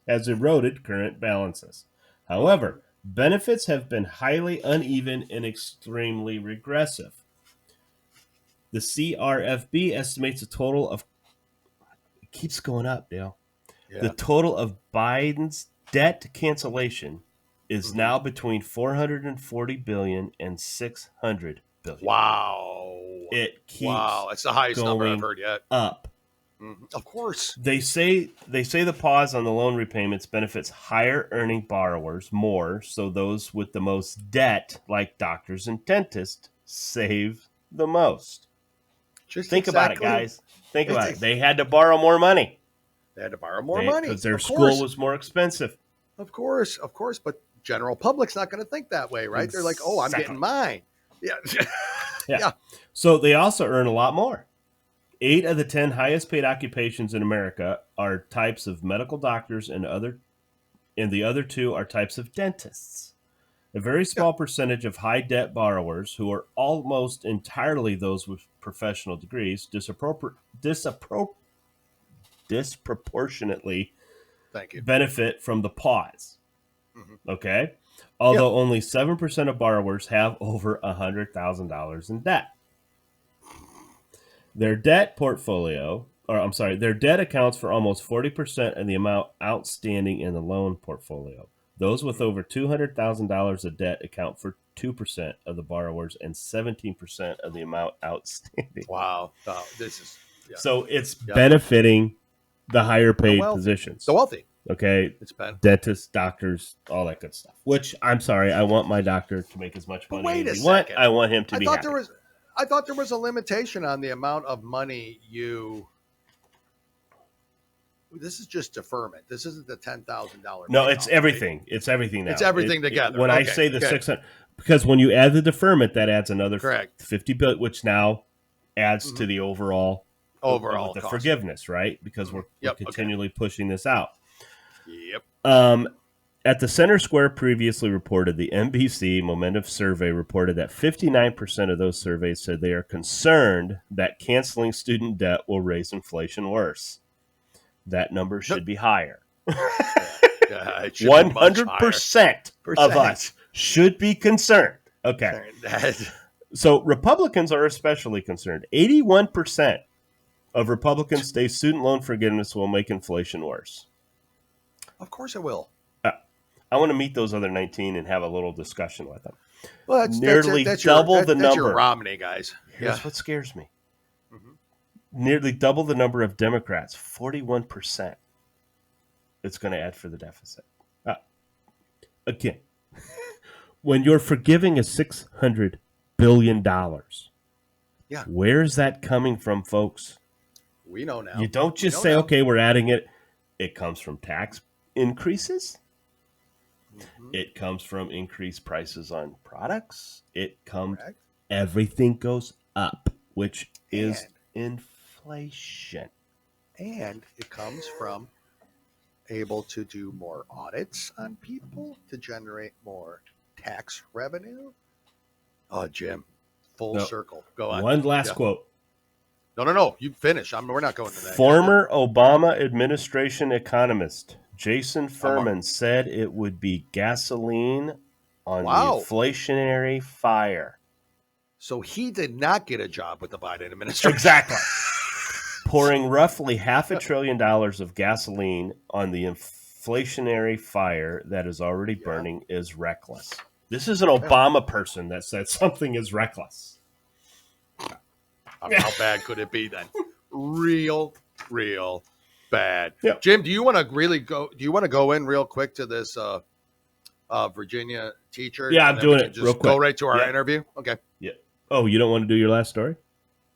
C: has eroded current balances. However, benefits have been highly uneven and extremely regressive. The CRFB estimates a total of, it keeps going up, Dale. Yeah. The total of Biden's debt cancellation is now between $440 billion and $600 billion.
A: Wow.
C: It keeps
A: it's the highest number I've heard yet.
C: Up.
A: Mm-hmm. Of course.
C: They say the pause on the loan repayments benefits higher earning borrowers more, so those with the most debt, like doctors and dentists, save the most. Think about it, guys. Think about it. They had to borrow more money.
A: They had to borrow more money
C: because their school was more expensive.
A: Of course, but general public's not going to think that way, right? Exactly. They're like, "Oh, I'm getting mine." Yeah.
C: Yeah. So they also earn a lot more. 8 of the 10 highest paid occupations in America are types of medical doctors, and the other 2 are types of dentists. A very small percentage of high debt borrowers, who are almost entirely those with professional degrees, disproportionately benefit from the pause. Mm-hmm. Okay? Although only 7% of borrowers have over $100,000 in debt. Their debt accounts for almost 40% of the amount outstanding in the loan portfolio. Those with over $200,000 of debt account for 2% of the borrowers and 17% of the amount outstanding.
A: Wow.
C: So it's benefiting the higher paid positions.
A: The wealthy.
C: Okay.
A: It's bad.
C: Dentists, doctors, all that good stuff. Which, I'm sorry, I want my doctor to make as much money as he wants. I want him to be happy.
A: I thought there was a limitation on the amount of money this is just deferment. This isn't the $10,000.
C: No, it's everything. It's everything now.
A: It's everything together.
C: When I say the 600, because when you add the deferment, that adds another $50 billion, which now adds to the overall the forgiveness, right? Because we're continually pushing this out.
A: Yep.
C: At the Center Square previously reported, the NBC Momentum Survey reported that 59% of those surveys said they are concerned that canceling student debt will raise inflation worse. that number should be higher.
A: Yeah, it should be much
C: 100% of us should be concerned. Okay. So Republicans are especially concerned. 81% of Republicans say student loan forgiveness will make inflation worse.
A: Of course it will.
C: I want to meet those other 19 and have a little discussion with them.
A: Well, that's
C: double the
A: that's
C: number.
A: Your Romney guys.
C: Here's what scares me. Nearly double the number of Democrats, 41%. It's going to add for the deficit. Again, when you're forgiving a $600 billion, where's that coming from, folks?
A: We know now.
C: You don't just say, okay, we're adding it. It comes from tax increases. It comes from increased prices on products. Everything goes up, which is inflation.
A: And it comes from able to do more audits on people to generate more tax revenue. Oh, Jim, full circle. Go on.
C: One last quote.
A: No. You finish. We're not going to that.
C: Former Obama administration economist Jason Furman said it would be gasoline on the inflationary fire.
A: So he did not get a job with the Biden administration.
C: Exactly. Pouring roughly $500 billion of gasoline on the inflationary fire that is already burning is reckless. This is an Obama person that said something is reckless.
A: How bad could it be then? Real bad.
C: Yep.
A: Jim, do you want to go in real quick to this Virginia teacher?
C: Yeah, I'm doing it
A: just
C: real quick.
A: Go right to our interview. Okay.
C: Yeah. Oh, you don't want to do your last story?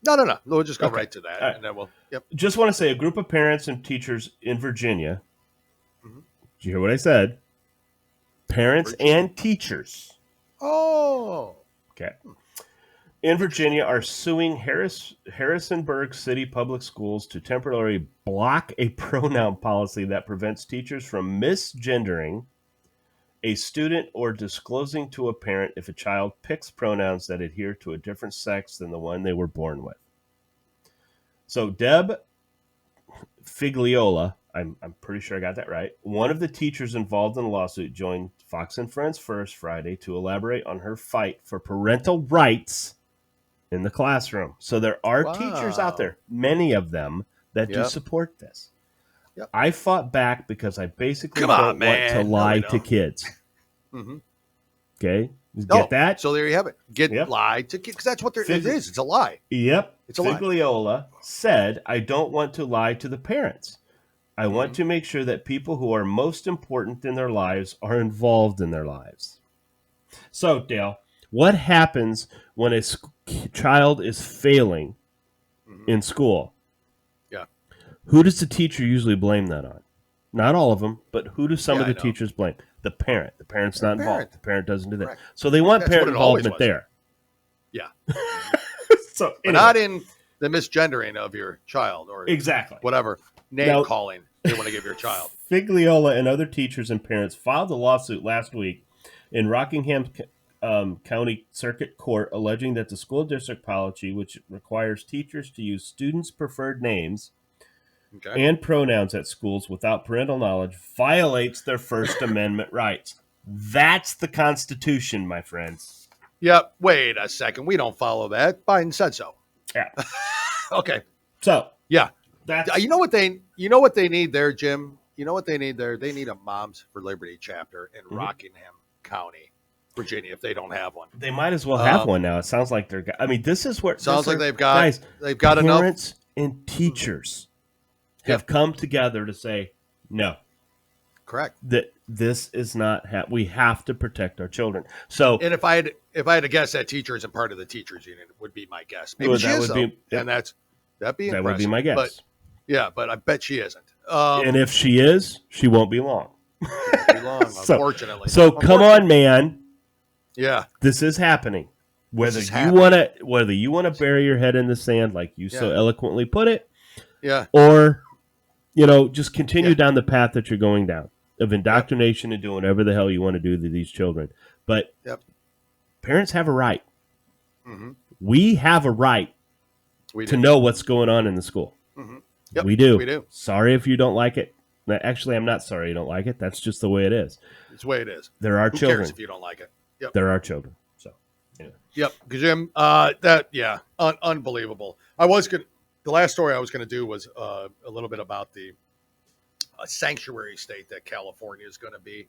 A: No. We'll just go right to that, and then we'll. Yep.
C: Just want to say, a group of parents and teachers in Virginia. Did you hear what I said? Parents and teachers.
A: Oh.
C: Okay. In Virginia are suing Harrisonburg City Public Schools to temporarily block a pronoun policy that prevents teachers from misgendering a student or disclosing to a parent if a child picks pronouns that adhere to a different sex than the one they were born with. So Deb Figliola, I'm pretty sure I got that right, one of the teachers involved in the lawsuit, joined Fox and Friends First Friday to elaborate on her fight for parental rights in the classroom. So there are teachers out there, many of them, that do support this.
A: Yep.
C: I fought back because I basically don't want to lie to kids. Okay? Get that?
A: So there you have it. Lie to kids, because that's what it is. It's a lie.
C: Yep.
A: It's a lie.
C: Figliola said, I don't want to lie to the parents. I want to make sure that people who are most important in their lives are involved in their lives. So, Dale, what happens when a child is failing in school?
A: Yeah.
C: Who does the teacher usually blame that on? Not all of them, but who do some of the teachers blame? The parent. The parent's not involved. The parent doesn't do that.
A: Correct.
C: So they want parent involvement there.
A: Yeah.
C: So
A: anyway. But not in the misgendering of your child or whatever name calling they want to give your child.
C: Figliola and other teachers and parents filed a lawsuit last week in Rockingham County Circuit Court alleging that the school district policy, which requires teachers to use students' preferred names and pronouns at schools without parental knowledge, violates their First Amendment rights. That's the Constitution, my friends.
A: Yep. Wait a second. We don't follow that. Biden said so.
C: Yeah.
A: Okay.
C: So
A: yeah, you know what they need there, Jim? You know what they need there? They need a Moms for Liberty chapter in Rockingham County, Virginia, if they don't have one.
C: They might as well have one now. It sounds like they're. I mean, this is where
A: sounds like they've got enough.
C: Parents and teachers have come together to say no.
A: Correct.
C: That this is not. We have to protect our children. So,
A: and if I had to guess, that teacher isn't part of the teachers union. Would be my guess. Maybe she is, and that'd be impressive.
C: That would be my guess.
A: But I bet she isn't.
C: And if she is, she won't be long.
A: Unfortunately.
C: So come on, man.
A: Yeah,
C: this is happening. Whether you want to bury your head in the sand, like you so eloquently put it, or just continue down the path that you're going down of indoctrination and doing whatever the hell you want to do to these children. But parents have a right. We have a right to know what's going on in the school.
A: Yep,
C: we do.
A: We do.
C: Sorry if you don't like it. Actually, I'm not sorry you don't like it. That's just the way it is.
A: It's the way it is.
C: There are
A: Who
C: children.
A: cares if you don't like it? Yep.
C: There are children. So, yeah.
A: Yep, Jim. Unbelievable. The last story I was gonna do was a little bit about the sanctuary state that California is going to be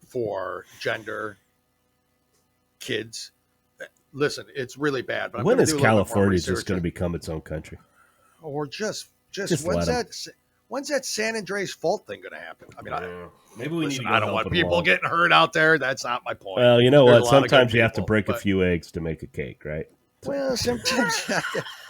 A: for gender kids. Listen, it's really bad. But
C: when is California just going to become its own country?
A: Or just when's that San Andreas fault thing going to happen? I mean,
C: maybe we need to go
A: I don't want people getting hurt out there. That's not my point.
C: Well, you know what? Sometimes you have to break a few eggs to make a cake, right?
A: Well, sometimes.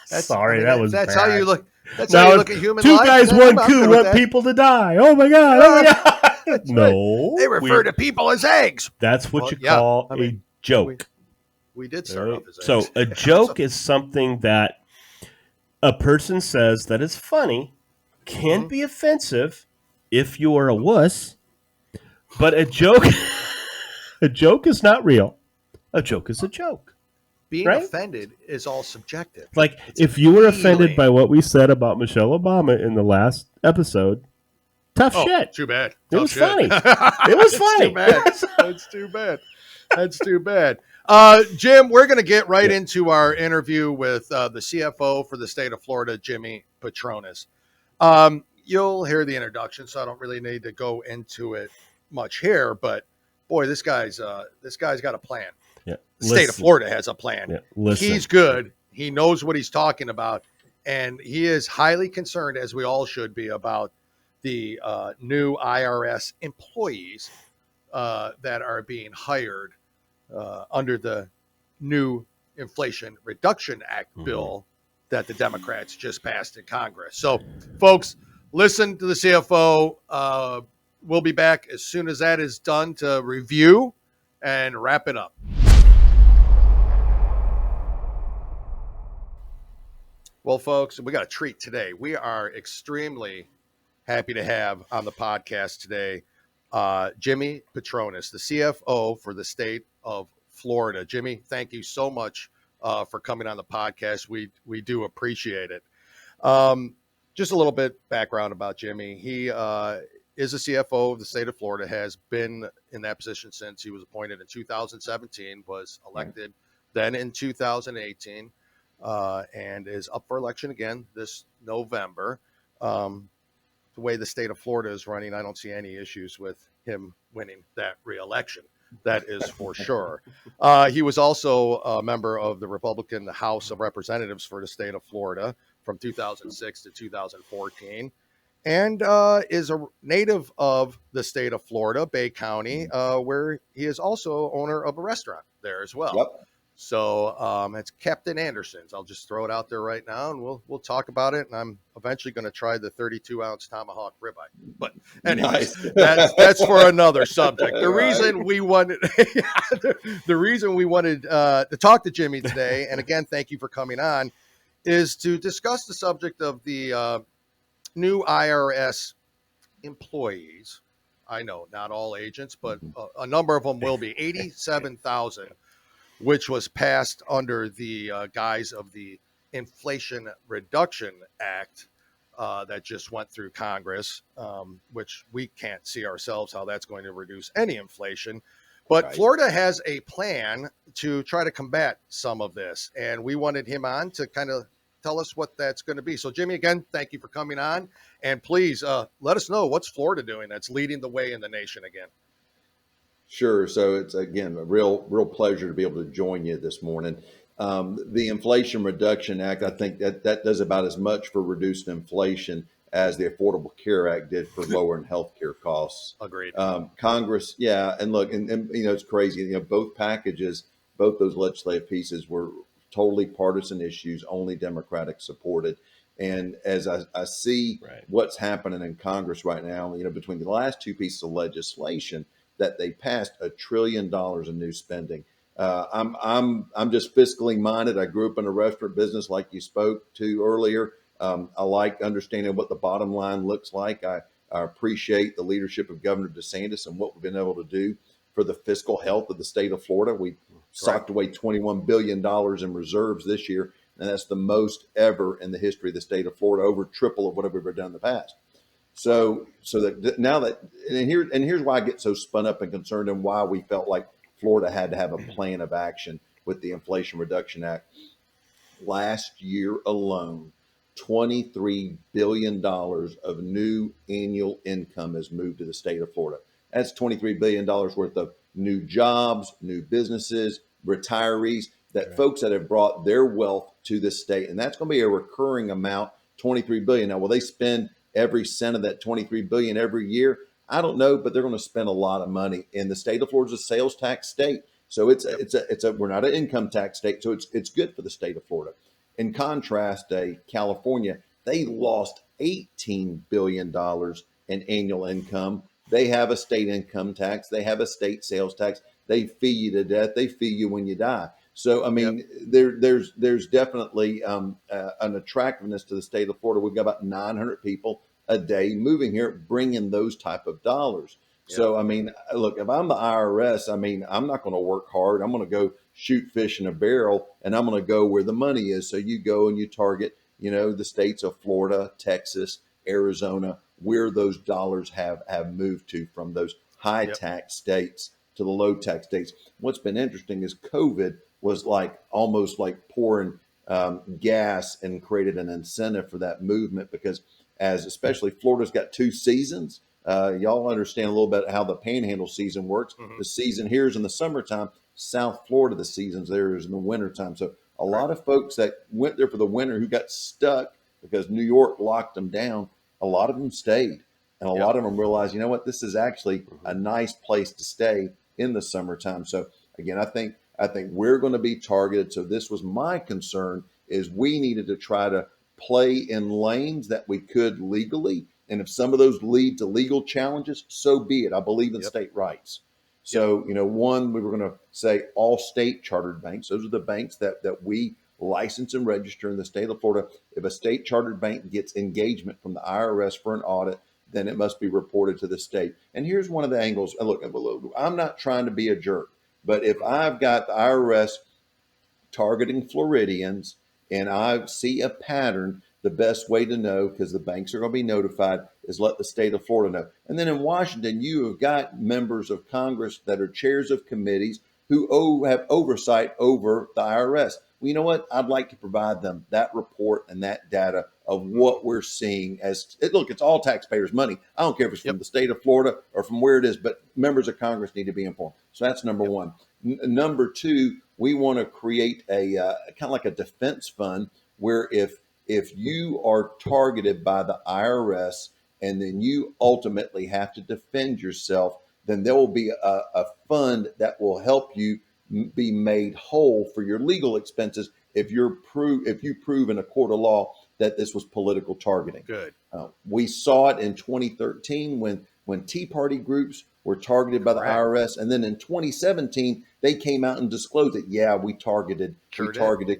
C: That's
A: That's
C: bad.
A: how you look. That's how you look at human life.
C: Two guys, one coup, want people to die. Oh my god! Oh my god! No,
A: they refer to people as eggs.
C: That's what you call a joke.
A: We did start off as eggs.
C: So a joke is something that a person says that is funny, can be offensive if you are a wuss, but a joke is not real. A joke is a joke.
A: Being offended is all subjective.
C: Like, if you were offended by what we said about Michelle Obama in the last episode, tough shit.
A: Too bad.
C: It was funny. It was funny.
A: Too bad. That's too bad. That's too bad. Jim, we're going to get right into our interview with the CFO for the state of Florida, Jimmy Patronis. You'll hear the introduction, so I don't really need to go into it much here. But boy, this guy's got a plan.
C: Yeah.
A: The state of Florida has a plan.
C: Yeah.
A: He's good. He knows what he's talking about, and he is highly concerned, as we all should be, about the new IRS employees that are being hired under the new Inflation Reduction Act bill that the Democrats just passed in Congress. So, folks, listen to the CFO. We'll be back as soon as that is done to review and wrap it up. Well, folks, we got a treat today. We are extremely happy to have on the podcast today Jimmy Patronis, the CFO for the state of Florida. Jimmy, thank you so much for coming on the podcast. We do appreciate it. Just a little bit background about Jimmy. He is a CFO of the state of Florida, has been in that position since he was appointed in 2017, was elected then in 2018. And is up for election again this November. The way the state of Florida is running, I don't see any issues with him winning that re-election. That is for sure. He was also a member of the Republican House of Representatives for the state of Florida from 2006 to 2014, and is a native of the state of Florida, Bay County, where he is also owner of a restaurant there as well.
E: Yep.
A: So it's Captain Anderson's. I'll just throw it out there right now, and we'll talk about it. And I'm eventually going to try the 32-ounce tomahawk ribeye. But anyways, that's for another subject. The reason we wanted to talk to Jimmy today, and again, thank you for coming on, is to discuss the subject of the new IRS employees. I know not all agents, but a number of them will be 87,000. Which was passed under the guise of the Inflation Reduction Act that just went through Congress, which we can't see ourselves how that's going to reduce any inflation. But Florida has a plan to try to combat some of this, and we wanted him on to kind of tell us what that's going to be. So, Jimmy, again, thank you for coming on, and please let us know what's Florida doing that's leading the way in the nation again.
E: Sure. So it's, again, a real pleasure to be able to join you this morning. The Inflation Reduction Act, I think that does about as much for reduced inflation as the Affordable Care Act did for lowering healthcare costs.
A: Agreed.
E: Congress, and look, and it's crazy. Both packages, both those legislative pieces were totally partisan issues, only Democratic supported. And as I see what's happening in Congress right now, between the last two pieces of legislation, that they passed $1 trillion in new spending. I'm just fiscally minded. I grew up in a restaurant business, like you spoke to earlier. I like understanding what the bottom line looks like. I appreciate the leadership of Governor DeSantis and what we've been able to do for the fiscal health of the state of Florida. We socked away $21 billion in reserves this year. and that's the most ever in the history of the state of Florida, over triple of whatever we've ever done in the past. So that now that, and here's why I get so spun up and concerned, and why we felt like Florida had to have a plan of action with the Inflation Reduction Act. Last year alone, $23 billion of new annual income has moved to the state of Florida. That's $23 billion worth of new jobs, new businesses, retirees, that folks that have brought their wealth to the state. And that's going to be a recurring amount, $23 billion. Now, will they spend every cent of that $23 billion every year? I don't know, but they're going to spend a lot of money. And the state of Florida is a sales tax state. So we're not an income tax state. So it's good for the state of Florida. In contrast, California, they lost $18 billion in annual income. They have a state income tax. They have a state sales tax. They fee you to death. They fee you when you die. So, I mean, there's definitely an attractiveness to the state of Florida. We've got about 900 people a day moving here, bringing those type of dollars. Yep. So, I mean, look, if I'm the IRS, I mean, I'm not going to work hard. I'm going to go shoot fish in a barrel, and I'm going to go where the money is. So you go and you target, the states of Florida, Texas, Arizona, where those dollars have moved to, from those high tax states to the low tax states. What's been interesting is COVID was almost like pouring gas, and created an incentive for that movement, because especially Florida's got 2 seasons. Y'all understand a little bit how the panhandle season works. Mm-hmm. The season here is in the summertime. South Florida, the seasons there is in the wintertime. So a lot of folks that went there for the winter, who got stuck because New York locked them down, a lot of them stayed. And a lot of them realized, this is actually a nice place to stay in the summertime. So again, I think we're going to be targeted. So this was my concern, is we needed to try to play in lanes that we could legally. And if some of those lead to legal challenges, so be it. I believe in state rights. So, one, we were going to say all state chartered banks. Those are the banks that we license and register in the state of Florida. If a state chartered bank gets engagement from the IRS for an audit, then it must be reported to the state. And here's one of the angles. Look, I'm not trying to be a jerk, but if I've got the IRS targeting Floridians and I see a pattern, the best way to know, because the banks are going to be notified, is let the state of Florida know. And then in Washington, you have got members of Congress that are chairs of committees who have oversight over the IRS. Well, you know what? I'd like to provide them that report and that data of what we're seeing look, it's all taxpayers' money. I don't care if it's from the state of Florida or from where it is, but members of Congress need to be informed. So that's number one. Number two, we want to create a kind of like a defense fund, where if you are targeted by the IRS and then you ultimately have to defend yourself, then there will be a fund that will help you be made whole for your legal expenses if you prove in a court of law that this was political targeting.
A: Good.
E: We saw it in 2013 when Tea Party groups were targeted by the IRS, and then in 2017 they came out and disclosed that we targeted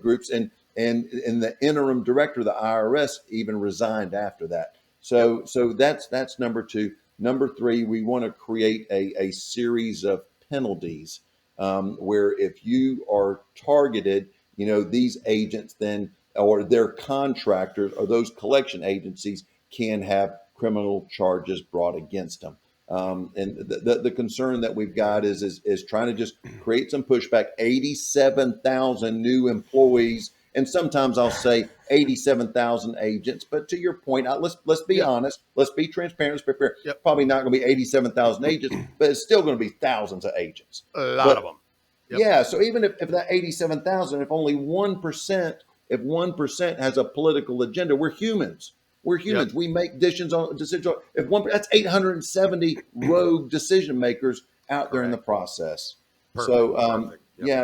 E: groups, and the interim director of the IRS even resigned after that. So that's number two. Number three, we want to create a series of penalties where if you are targeted, these agents then, or their contractors or those collection agencies, can have criminal charges brought against them. And the concern that we've got is trying to just create some pushback. 87,000 new employees. And sometimes I'll say 87,000 agents, but to your point, let's be honest, let's be transparent, let's be fair. Probably not going to be 87,000 agents, but it's still going to be thousands of agents.
A: A lot of them.
E: Yeah. So even if that 87,000, if only 1% has a political agenda, we're humans. We're humans. We make decisions on. That's 870 rogue decision makers out there in the process. Perfect.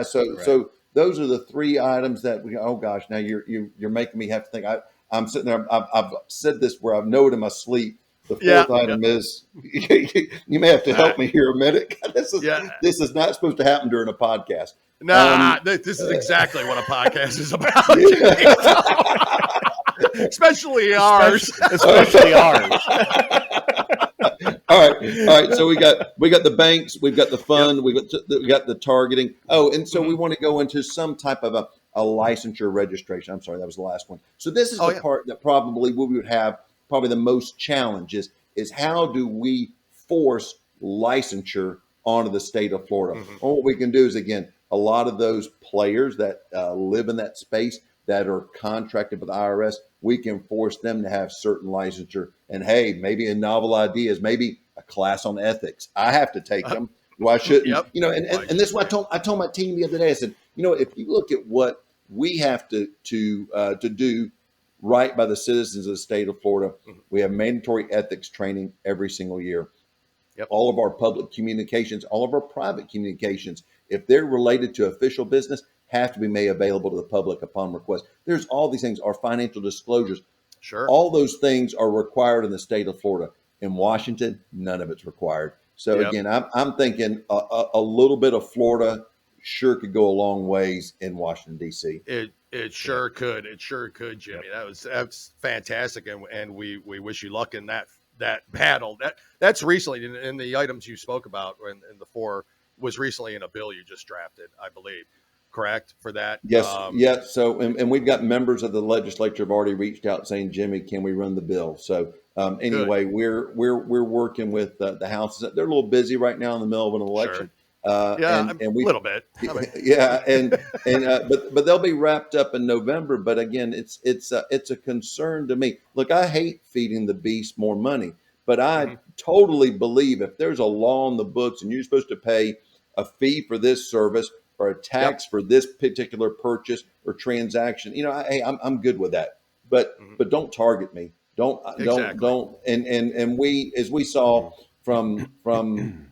E: So so those are the 3 items that we. Oh gosh, now you're making me have to think. I'm sitting there. I've said this where I know it in my sleep. The 4th item is you may have to help me here a minute. This is not supposed to happen during a podcast.
A: This is exactly what a podcast is about. Especially ours.
C: Especially ours.
E: All right. So we got the banks, we've got the fund, we got the targeting. Oh, and so we want to go into some type of a licensure registration. I'm sorry, that was the last one. So this is the
A: yeah.
E: part that probably we would have probably the most challenges is how do we force licensure onto the state of Florida?
A: Mm-hmm.
E: Well, what we can do is, again, a lot of those players that live in that space that are contracted with the IRS, we can force them to have certain licensure. And hey, maybe a novel idea is maybe a class on ethics. I have to take them. Why shouldn't
A: Yep.
E: you know? And this is what I told my team the other day. I said, you know, if you look at what we have to do right by the citizens of the state of Florida, we have mandatory ethics training every single year.
A: Yep.
E: All of our public communications, all of our private communications, if they're related to official business, have to be made available to the public upon request. There's all these things, our financial disclosures.
A: Sure.
E: All those things are required in the state of Florida. In Washington, none of it's required. So again, I'm thinking a little bit of Florida sure could go a long ways in Washington, D.C.
A: It sure could. It sure could, Jimmy. That's fantastic, and we wish you luck in that battle. That's recently in the items you spoke about, in the 4 was recently in a bill you just drafted, I believe. Correct for that?
E: Yes. Yes. So, and we've got members of the legislature have already reached out saying, Jimmy, can we run the bill? So anyway, we're working with the House. They're a little busy right now in the middle of an election.
A: Sure.
E: And we
A: a little bit.
E: yeah. But they'll be wrapped up in November. But again, it's a concern to me. Look, I hate feeding the beast more money, but I totally believe if there's a law on the books and you're supposed to pay a fee for this service or a tax for this particular purchase or transaction, you know, I'm good with that. But don't target me. Don't. And we, as we saw from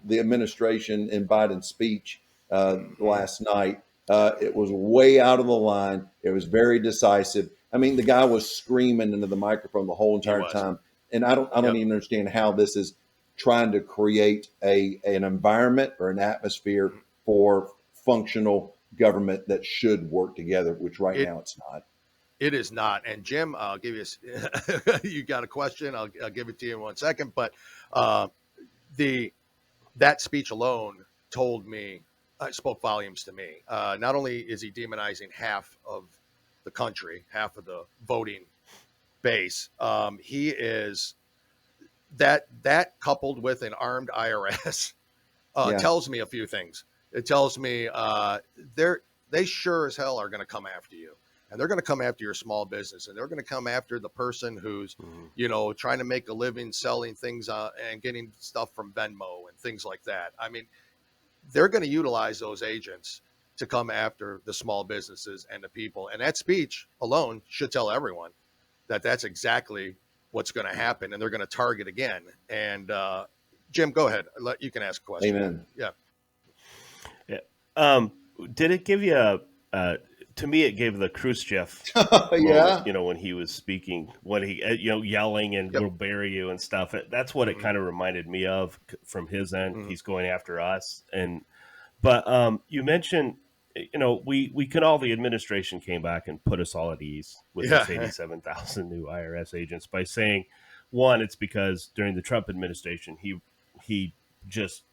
E: the administration in Biden's speech last night, it was way out of the line. It was very decisive. I mean, the guy was screaming into the microphone the whole entire time, and I don't even understand how this is trying to create an environment or an atmosphere for functional government that should work together, which now it's not.
A: It is not. And Jim, I'll give you you got a question. I'll give it to you in 1 second. But that speech alone spoke volumes to me. Not only is he demonizing half of the country, half of the voting base, he is that coupled with an armed IRS tells me a few things. It tells me they sure as hell are going to come after you. And they're going to come after your small business, and they're going to come after the person who's, trying to make a living selling things and getting stuff from Venmo and things like that. I mean, they're going to utilize those agents to come after the small businesses and the people. And that speech alone should tell everyone that that's exactly what's going to happen, and they're going to target again. And Jim, go ahead. You can ask a question.
E: Amen.
A: Yeah.
C: Did it give you to me, it gave the Khrushchev moment, when he was speaking, when he, yelling and we'll bury you and stuff. That's what it kind of reminded me of from his end. He's going after us. But you mentioned, the administration came back and put us all at ease with this 87,000 new IRS agents by saying, one, it's because during the Trump administration, he just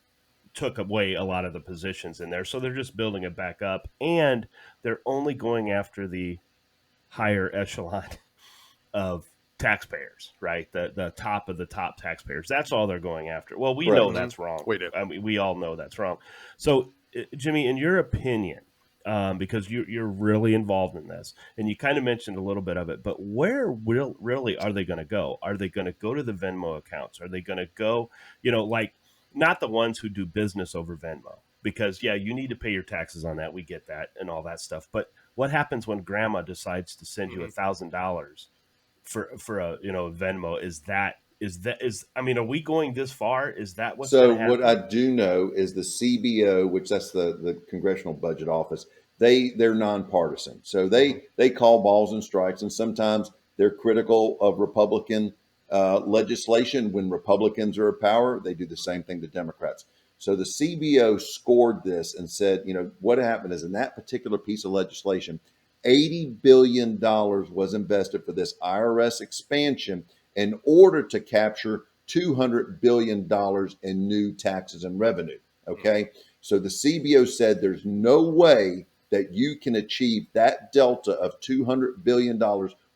C: took away a lot of the positions in there. So they're just building it back up, and they're only going after the higher echelon of taxpayers, right? The top of the top taxpayers. That's all they're going after. Well, we know that's wrong.
A: We do.
C: I mean, we all know that's wrong. So Jimmy, in your opinion, because you're really involved in this, and you kind of mentioned a little bit of it, but where really are they going to go? Are they going to go to the Venmo accounts? Are they going to go, not the ones who do business over Venmo, because you need to pay your taxes on that. We get that and all that stuff. But what happens when grandma decides to send you $1,000 for a Venmo? Are we going this far? Is that what's going to happen?
E: What I do know is the CBO, which that's the Congressional Budget Office, they're nonpartisan. So they call balls and strikes, and sometimes they're critical of Republican legislation. When Republicans are in power, they do the same thing to Democrats. So the CBO scored this and said, what happened is in that particular piece of legislation, $80 billion was invested for this IRS expansion in order to capture $200 billion in new taxes and revenue. Okay. So the CBO said there's no way that you can achieve that delta of $200 billion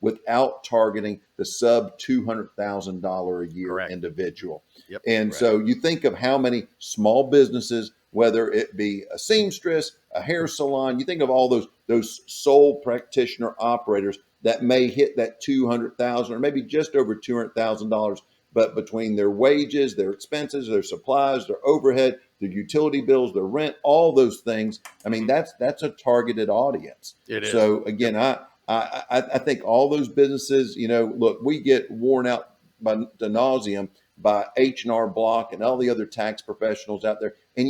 E: without targeting the sub $200,000 a year
A: Correct.
E: individual.
A: Yep.
E: And so you think of how many small businesses, whether it be a seamstress, a hair salon, you think of all those sole practitioner operators that may hit that $200,000 or maybe just over $200,000, but between their wages, their expenses, their supplies, their overhead, their utility bills, their rent, all those things. I mean, that's a targeted audience.
A: It is.
E: So again, I think all those businesses, look, we get worn out by de nauseum by H&R Block and all the other tax professionals out there. And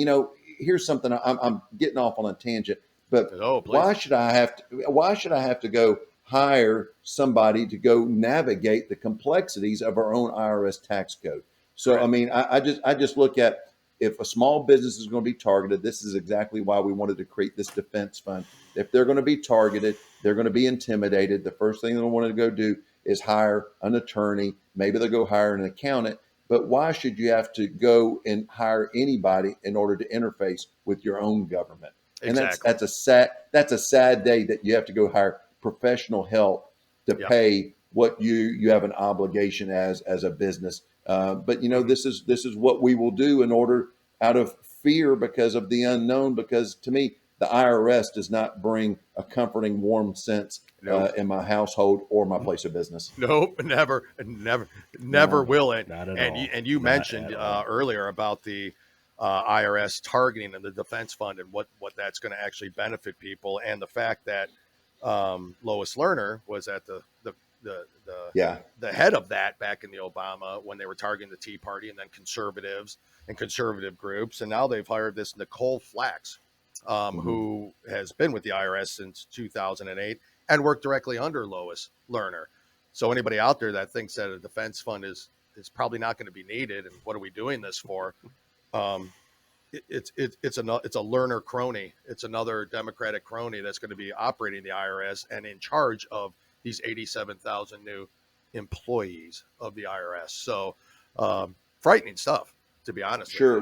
E: here's something I'm getting off on a tangent, but why should I have to go hire somebody to go navigate the complexities of our own IRS tax code? So, right. I mean, I just look at, if a small business is going to be targeted, this is exactly why we wanted to create this defense fund. If they're going to be targeted, they're going to be intimidated. The first thing they'll want to go do is hire an attorney. Maybe they'll go hire an accountant. But why should you have to go and hire anybody in order to interface with your own government?
A: Exactly.
E: And that's a sad day that you have to go hire professional help to pay what you have an obligation as a business. But this is what we will do in order, out of fear because of the unknown. Because to me, the IRS does not bring a comforting, warm sense in my household or my place of business.
A: Nope, never will it.
C: Not at
A: all. And you mentioned earlier about the IRS targeting and the defense fund and what that's going to actually benefit people, and the fact that Lois Lerner was at the head of that back in the Obama, when they were targeting the Tea Party and then conservatives and conservative groups. And now they've hired this Nicole Flax, who has been with the IRS since 2008 and worked directly under Lois Lerner. So anybody out there that thinks that a defense fund is probably not going to be needed, and what are we doing this for? It's a Lerner crony. It's another Democratic crony that's going to be operating the IRS and in charge of these 87,000 new employees of the IRS. So frightening stuff, to be honest.
E: Sure.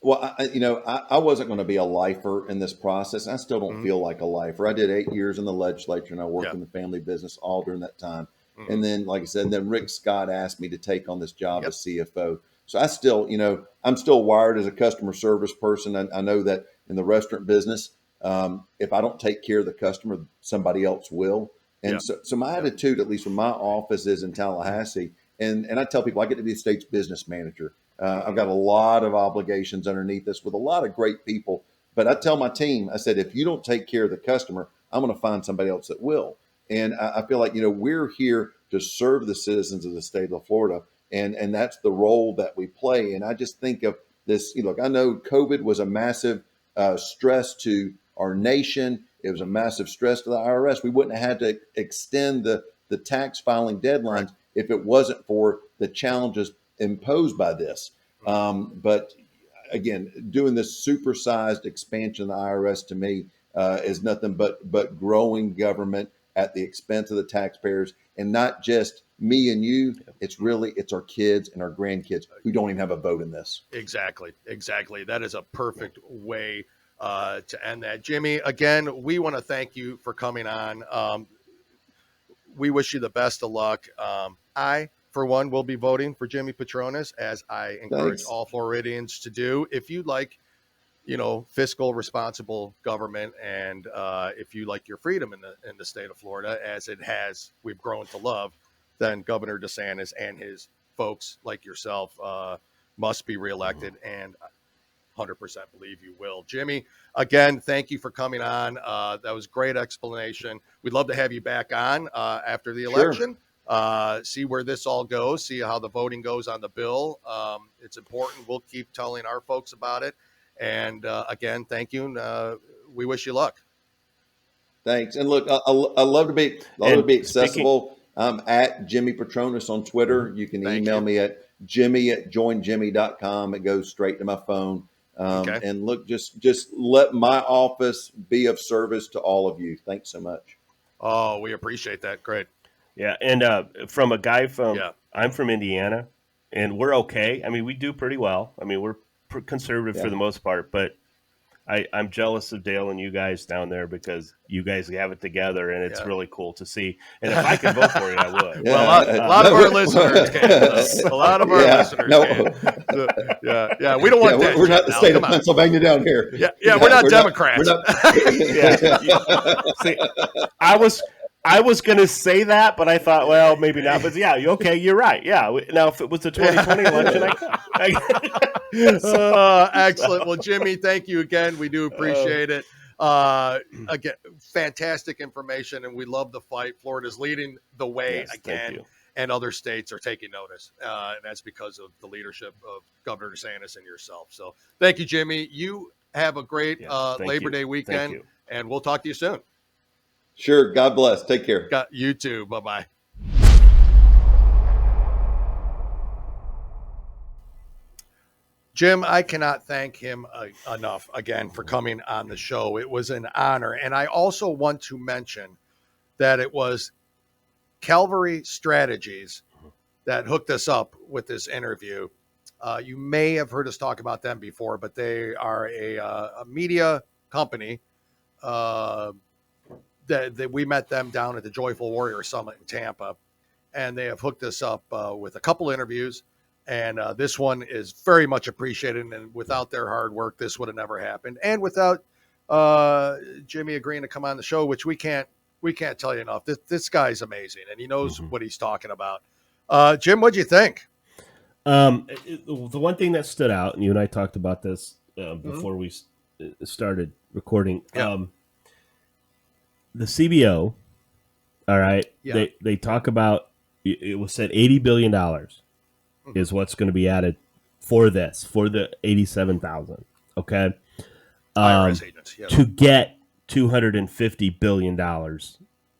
E: Well, I wasn't going to be a lifer in this process. I still don't feel like a lifer. I did 8 years in the legislature, and I worked in the family business all during that time. And then, like I said, then Rick Scott asked me to take on this job as CFO. So I still, I'm still wired as a customer service person. I know that in the restaurant business, if I don't take care of the customer, somebody else will. And so my attitude, at least when my office is in Tallahassee, and I tell people I get to be the state's business manager. I've got a lot of obligations underneath this with a lot of great people. But I tell my team, I said, if you don't take care of the customer, I'm going to find somebody else that will. And I feel like, we're here to serve the citizens of the state of Florida. And that's the role that we play. And I just think of this, look, I know COVID was a massive stress to our nation. It was a massive stress to the IRS. We wouldn't have had to extend the tax filing deadlines if it wasn't for the challenges imposed by this. But again, doing this supersized expansion of the IRS to me is nothing but growing government at the expense of the taxpayers, and not just me and you. It's our kids and our grandkids who don't even have a vote in this.
A: Exactly. That is a perfect way to end that. Jimmy, again, we want to thank you for coming on. We wish you the best of luck. I, for one, will be voting for Jimmy Patronis, as I encourage all Floridians to do. If you'd like, fiscal responsible government, and if you like your freedom in the state of Florida, as we've grown to love, then Governor DeSantis and his folks like yourself must be reelected, and 100% believe you will. Jimmy, again, thank you for coming on. That was great explanation. We'd love to have you back on after the election. See where this all goes, see how the voting goes on the bill. It's important. We'll keep telling our folks about it. And again, thank you. And, we wish you luck.
E: Thanks. And look, I love to be accessible. I'm at Jimmy Patronis on Twitter. You can email me at jimmy@joinjimmy.com. It goes straight to my phone. And look, just let my office be of service to all of you. Thanks so much.
A: Oh, we appreciate that. Great.
C: Yeah. And from a guy I'm from Indiana, and we're okay. I mean, we do pretty well. I mean, we're conservative for the most part, but I'm jealous of Dale and you guys down there because you guys have it together, and it's really cool to see. And if I could vote for you, I would.
A: Well, a lot of our listeners can. A lot of our listeners can. So, yeah. We don't want that.
E: We're not the state of Pennsylvania down here.
A: Yeah, we're not Democrats.
C: See, I was going to say that, but I thought, well, maybe not. But yeah, okay, you're right. Yeah. Now, if it was the 2020 election,
A: excellent. Well, Jimmy, thank you again. We do appreciate it. Again, fantastic information, and we love the fight. Florida's leading the way again, and other states are taking notice. And that's because of the leadership of Governor DeSantis and yourself. So thank you, Jimmy. You have a great Labor Day weekend, and we'll talk to you soon.
E: Sure. God bless. Take care.
A: You too. Bye-bye. Jim, I cannot thank him enough again for coming on the show. It was an honor. And I also want to mention that it was Calvary Strategies that hooked us up with this interview. You may have heard us talk about them before, but they are a media company that we met them down at the Joyful Warrior Summit in Tampa, and they have hooked us up with a couple interviews, and this one is very much appreciated, and without their hard work, this would have never happened, and without Jimmy agreeing to come on the show, which we can't tell you enough. This guy's amazing, and he knows what he's talking about. Jim, what'd you think?
C: The one thing that stood out, and you and I talked about this before we started recording, the CBO, all right, they talk about, it was said $80 billion is what's going to be added for this, for the 87,000, okay?
A: IRS agents,
C: to get $250 billion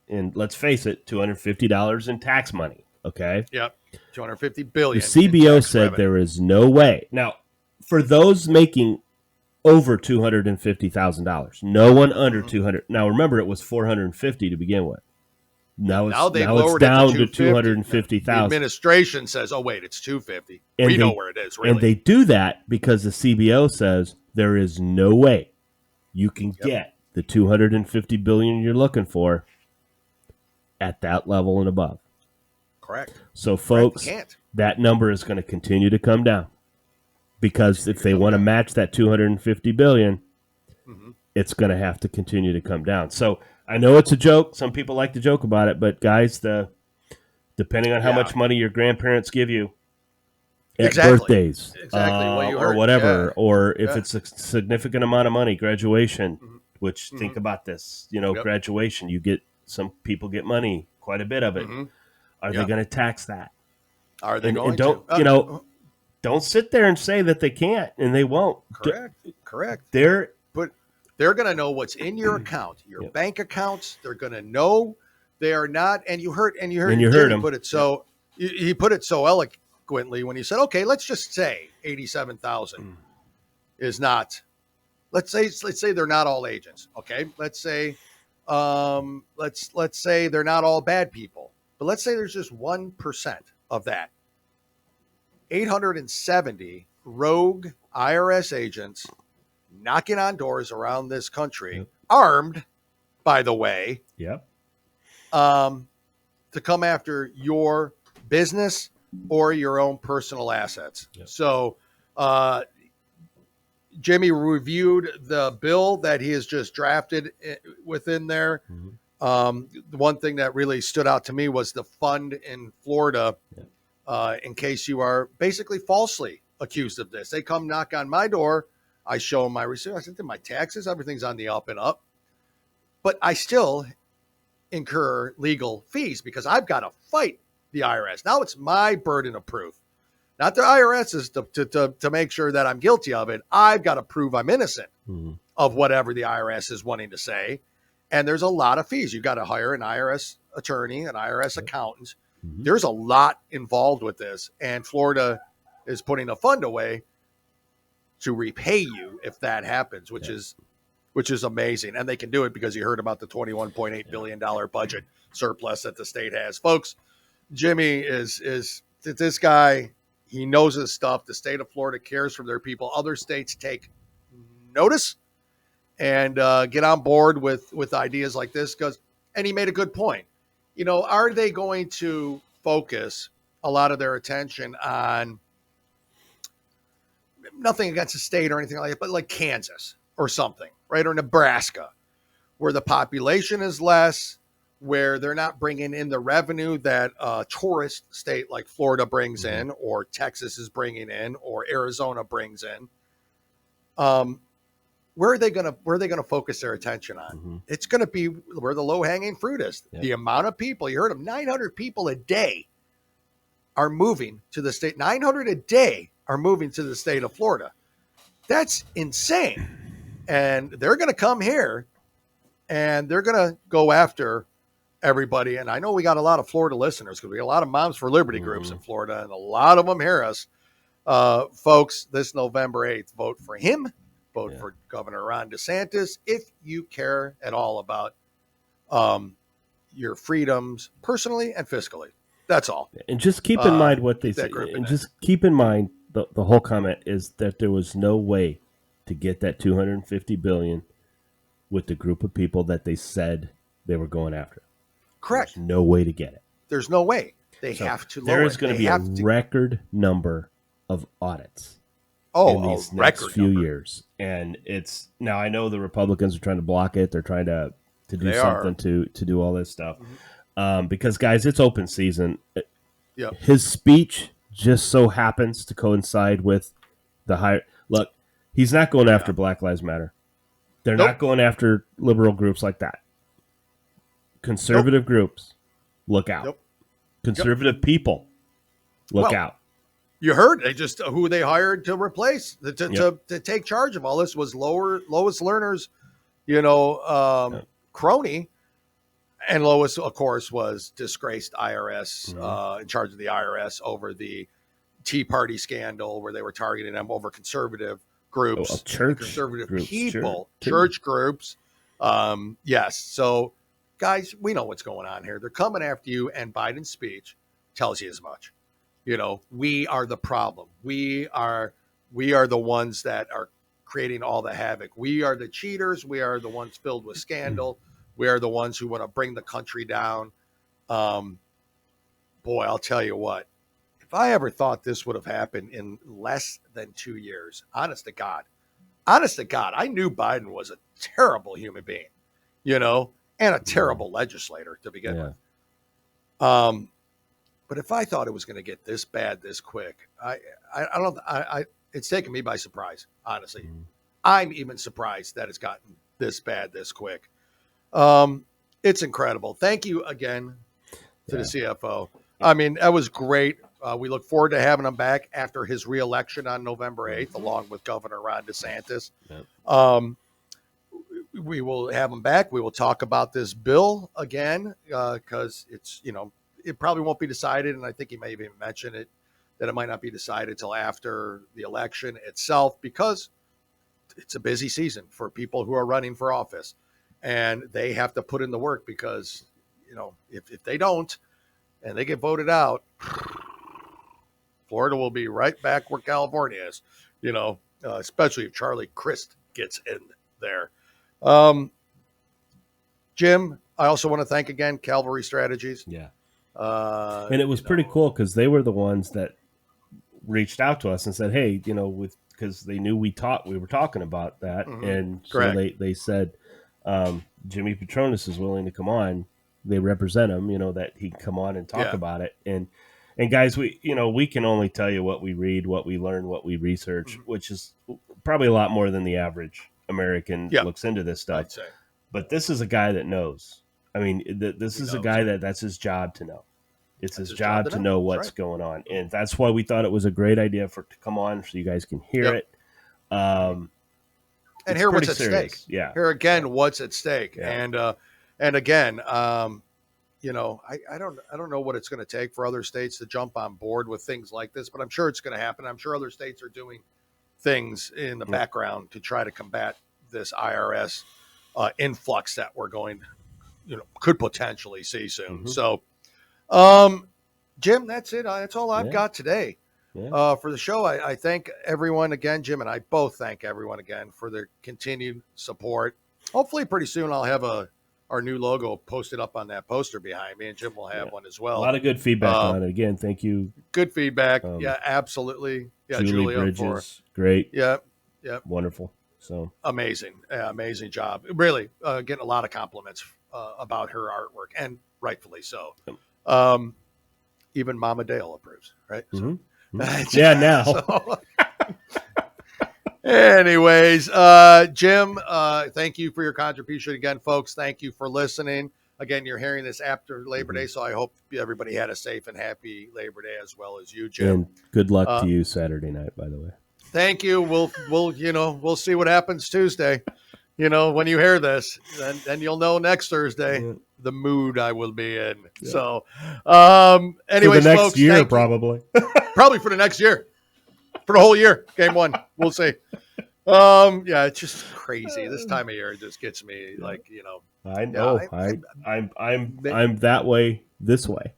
C: in, let's face it, $250 in tax money, okay?
A: Yep, $250 billion.
C: The CBO said there is no way. Now, for those making over $250,000. No one under 200. Now remember, it was 450 to begin with. Now it's down to 250,000.
A: The administration says, "Oh wait, it's 250." We know where it is. Really,
C: and they do that because the CBO says there is no way you can get the 250 billion you're looking for at that level and above.
A: Correct.
C: So, folks, that number is going to continue to come down. Because if they want to match that 250 billion, it's going to have to continue to come down. So I know it's a joke. Some people like to joke about it, but guys, depending on how much money your grandparents give you at birthdays, or whatever, or if it's a significant amount of money, graduation. Which think about this, graduation. Some people get money, quite a bit of it. Are they going to tax that?
A: Are they going
C: to? Don't sit there and say that they can't, and they won't.
A: Correct.
C: They're
A: going to know what's in your account, your bank accounts. They're going to know they are not. And you heard him put it so. He put it so eloquently when he said, "Okay, let's just say 87,000 is not. Let's say they're not all agents. Okay, let's say they're not all bad people, but let's say there's just 1% of that." 870 rogue IRS agents knocking on doors around this country, armed, by the way, to come after your business or your own personal assets. So Jimmy reviewed the bill that he has just drafted within there. The one thing that really stood out to me was the fund in Florida. In case you are basically falsely accused of this. They come knock on my door. I show them my receipt. I sent them my taxes. Everything's on the up and up. But I still incur legal fees because I've got to fight the IRS. Now it's my burden of proof. Not the IRS's to make sure that I'm guilty of it. I've got to prove I'm innocent of whatever the IRS is wanting to say. And there's a lot of fees. You've got to hire an IRS attorney, an IRS accountant. There's a lot involved with this, and Florida is putting a fund away to repay you if that happens, which is amazing. And they can do it because you heard about the $21.8 billion budget surplus that the state has. Folks, Jimmy is this guy. He knows his stuff. The state of Florida cares for their people. Other states take notice, and get on board with ideas like this. And he made a good point. Are they going to focus a lot of their attention on nothing against the state or anything like that, but like Kansas or something, right? Or Nebraska, where the population is less, where they're not bringing in the revenue that a tourist state like Florida brings in, or Texas is bringing in, or Arizona brings in. Where are they going to focus their attention on? It's going to be where the low hanging fruit is. Yep. The amount of people, you heard them, 900 people a day are moving to the state. 900 a day are moving to the state of Florida. That's insane. And they're going to come here and they're going to go after everybody. And I know we got a lot of Florida listeners because we got a lot of Moms for Liberty groups in Florida, and a lot of them hear us. Folks, this November 8th, vote for him. Vote for Governor Ron DeSantis if you care at all about your freedoms personally and fiscally. That's all.
C: And just keep in mind what they say. And just keep in mind the whole comment is that there was no way to get that $250 billion with the group of people that they said they were going after.
A: Correct.
C: There's no way to get it.
A: There's no way. They have to lower it.
C: There is going to be a record number of audits in these next few years. And it's now I know the Republicans are trying to block it. They're trying to do something to do all this stuff. Because, guys, it's open season.
A: Yep.
C: His speech just so happens to coincide with the higher. Look, he's not going after Black Lives Matter. They're not going after liberal groups like that. Conservative groups, look out. Conservative people, look out.
A: You heard who they hired to replace to take charge of all this was Lois Lerner's, crony. And Lois, of course, was disgraced IRS in charge of the IRS over the Tea Party scandal where they were targeting them over conservative groups, conservative groups, people, church groups. Yes. So, guys, we know what's going on here. They're coming after you, and Biden's speech tells you as much. We are the problem. We are the ones that are creating all the havoc. We are the cheaters. We are the ones filled with scandal. We are the ones who want to bring the country down. Boy, I'll tell you what. If I ever thought this would have happened in less than 2 years, honest to God, I knew Biden was a terrible human being, and a terrible legislator to begin with. But if I thought it was going to get this bad this quick, it's taken me by surprise, honestly. I'm even surprised that it's gotten this bad this quick. It's incredible. Thank you again to the CFO. I mean, that was great. We look forward to having him back after his reelection on November 8th, along with Governor Ron DeSantis. We will have him back. We will talk about this bill again because it's, it probably won't be decided. And I think he may even mention it, that it might not be decided till after the election itself, because it's a busy season for people who are running for office. And they have to put in the work because, if they don't and they get voted out, Florida will be right back where California is, especially if Charlie Crist gets in there. Jim, I also want to thank again Cavalry Strategies.
C: And it was pretty cool because they were the ones that reached out to us and said, hey, because they knew we were talking about that. And so they said, Jimmy Patronis is willing to come on. They represent him, that he can come on and talk about it. And guys, we can only tell you what we read, what we learn, what we research, which is probably a lot more than the average American looks into this stuff.
A: I'd say.
C: But this is a guy that knows. I mean, this is a guy that's his job to know. It's his job to know what's going on. And that's why we thought it was a great idea to come on so you guys can hear it. And
A: hear what's at stake.
C: Yeah.
A: Hear again what's at stake. Yeah. And again, I don't know what it's going to take for other states to jump on board with things like this, but I'm sure it's going to happen. I'm sure other states are doing things in the background to try to combat this IRS influx that we're going, could potentially see soon. So, Jim, that's it. That's all I've got today. for the show. I thank everyone again. Jim and I both thank everyone again for their continued support. Hopefully pretty soon I'll have our new logo posted up on that poster behind me, and Jim will have one as well.
C: A lot of good feedback on it. Again, thank you.
A: Good feedback. Yeah, absolutely. Yeah,
C: Julie Bridges, great.
A: Yeah.
C: Wonderful. So
A: amazing. Yeah, amazing job. Really getting a lot of compliments about her artwork, and rightfully so. Even Mama Dale approves, right?
C: Mm-hmm. Yeah, now.
A: So, anyways, Jim, thank you for your contribution again, folks. Thank you for listening. Again, you're hearing this after Labor Day, so I hope everybody had a safe and happy Labor Day, as well as you, Jim.
C: And good luck to you Saturday night, by the way.
A: Thank you. We'll see what happens Tuesday. When you hear this, then you'll know next Thursday the mood I will be in. Yeah. So, anyways,
C: for the next
A: folks,
C: year, probably
A: for the next year, for the whole year. Game 1, we'll see. It's just crazy. This time of year just gets me like,
C: I know. I'm that way this way.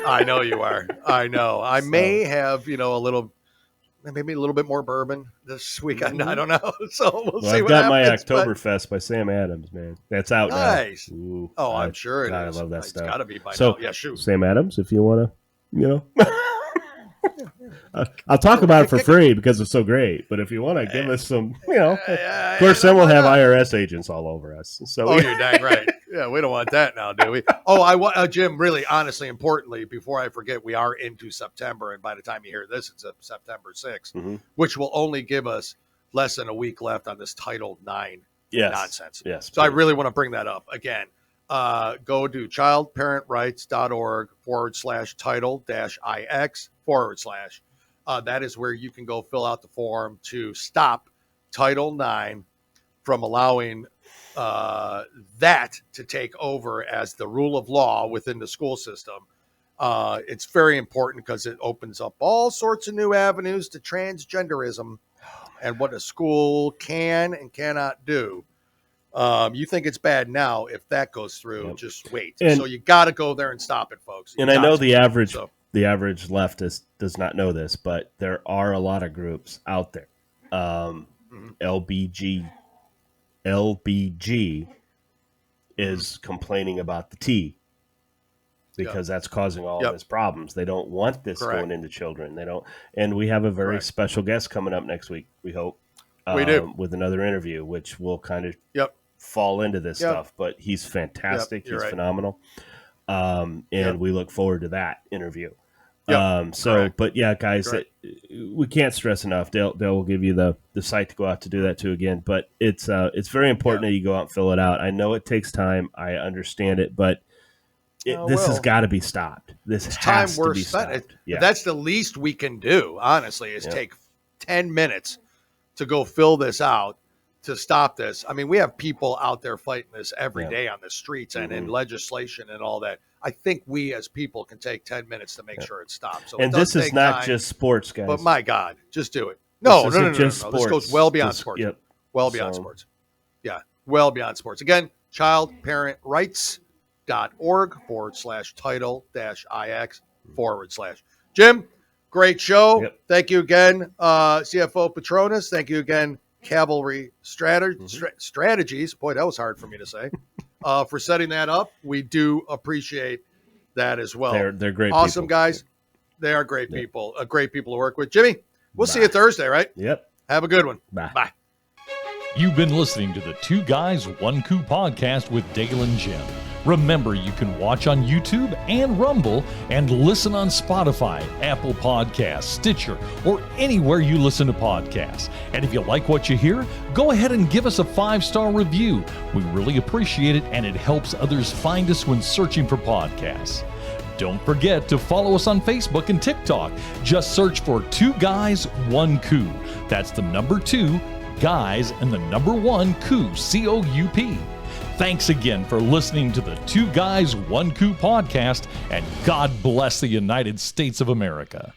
A: I know you are. I know. I may have, maybe a little bit more bourbon this weekend. I don't know. So we'll see.
C: I've got my Oktoberfest by Sam Adams, man. That's out now.
A: Nice.
C: Ooh,
A: I'm sure it is.
C: I love that stuff.
A: It's got to be by now. Yeah, shoot.
C: Of Adams, if you want to, I'll talk about it for free because it's so great. But if you want to give us some, of course, then we'll have IRS agents all over us. So
A: you're dang right. Yeah, we don't want that now, do we? Oh, I want Jim. Really, honestly, importantly, before I forget, we are into September, and by the time you hear this, it's September 6th, which will only give us less than a week left on this Title IX nonsense.
C: Yes.
A: So I really want to bring that up again. Go to childparentrights.org/title-ix/. That is where you can go fill out the form to stop Title IX from allowing that to take over as the rule of law within the school system. It's very important because it opens up all sorts of new avenues to transgenderism and what a school can and cannot do. You think it's bad now. If that goes through, just wait. So you got to go there and stop it, folks.
C: And I know the average leftist does not know this, but there are a lot of groups out there. LBG is complaining about the T because that's causing all of these problems. They don't want this going into children. They don't. And we have a very special guest coming up next week, we hope.
A: We do.
C: With another interview, which will kind of fall into this stuff. But he's fantastic. He's phenomenal. And we look forward to that interview. But yeah, guys, we can't stress enough. Dale will give you the site to go out to do that too again. But it's very important that you go out and fill it out. I know it takes time. I understand it, but this has got to be stopped. This has to be stopped.
A: That's the least we can do, honestly, is take 10 minutes to go fill this out to stop this. I mean, we have people out there fighting this every day on the streets and in legislation and all that. I think we as people can take 10 minutes to make sure it stops. So
C: this is not just sports, guys.
A: But my God, just do it. No. This goes well beyond sports.
C: Yep.
A: Well beyond sports. Yeah, well beyond sports. Again, childparentrights.org/title-ix/. Jim, great show. Yep. Thank you again, CFO Patronis. Thank you again, Cavalry Strategies. Boy, that was hard for me to say. For setting that up. We do appreciate that as well.
C: They're great
A: awesome
C: people.
A: Guys. They are great people. Great people to work with. Jimmy, we'll see you Thursday, right?
C: Yep.
A: Have a good one.
C: Bye.
B: You've been listening to the Two Guys, One Coup podcast with Dale and Jim. Remember, you can watch on YouTube and Rumble and listen on Spotify, Apple Podcasts, Stitcher, or anywhere you listen to podcasts. And if you like what you hear, go ahead and give us a 5-star review. We really appreciate it, and it helps others find us when searching for podcasts. Don't forget to follow us on Facebook and TikTok. Just search for Two Guys, One Coup. That's the number 2, guys, and the number 1, Coup, C-O-U-P. Thanks again for listening to the Two Guys, One Coup podcast, and God bless the United States of America.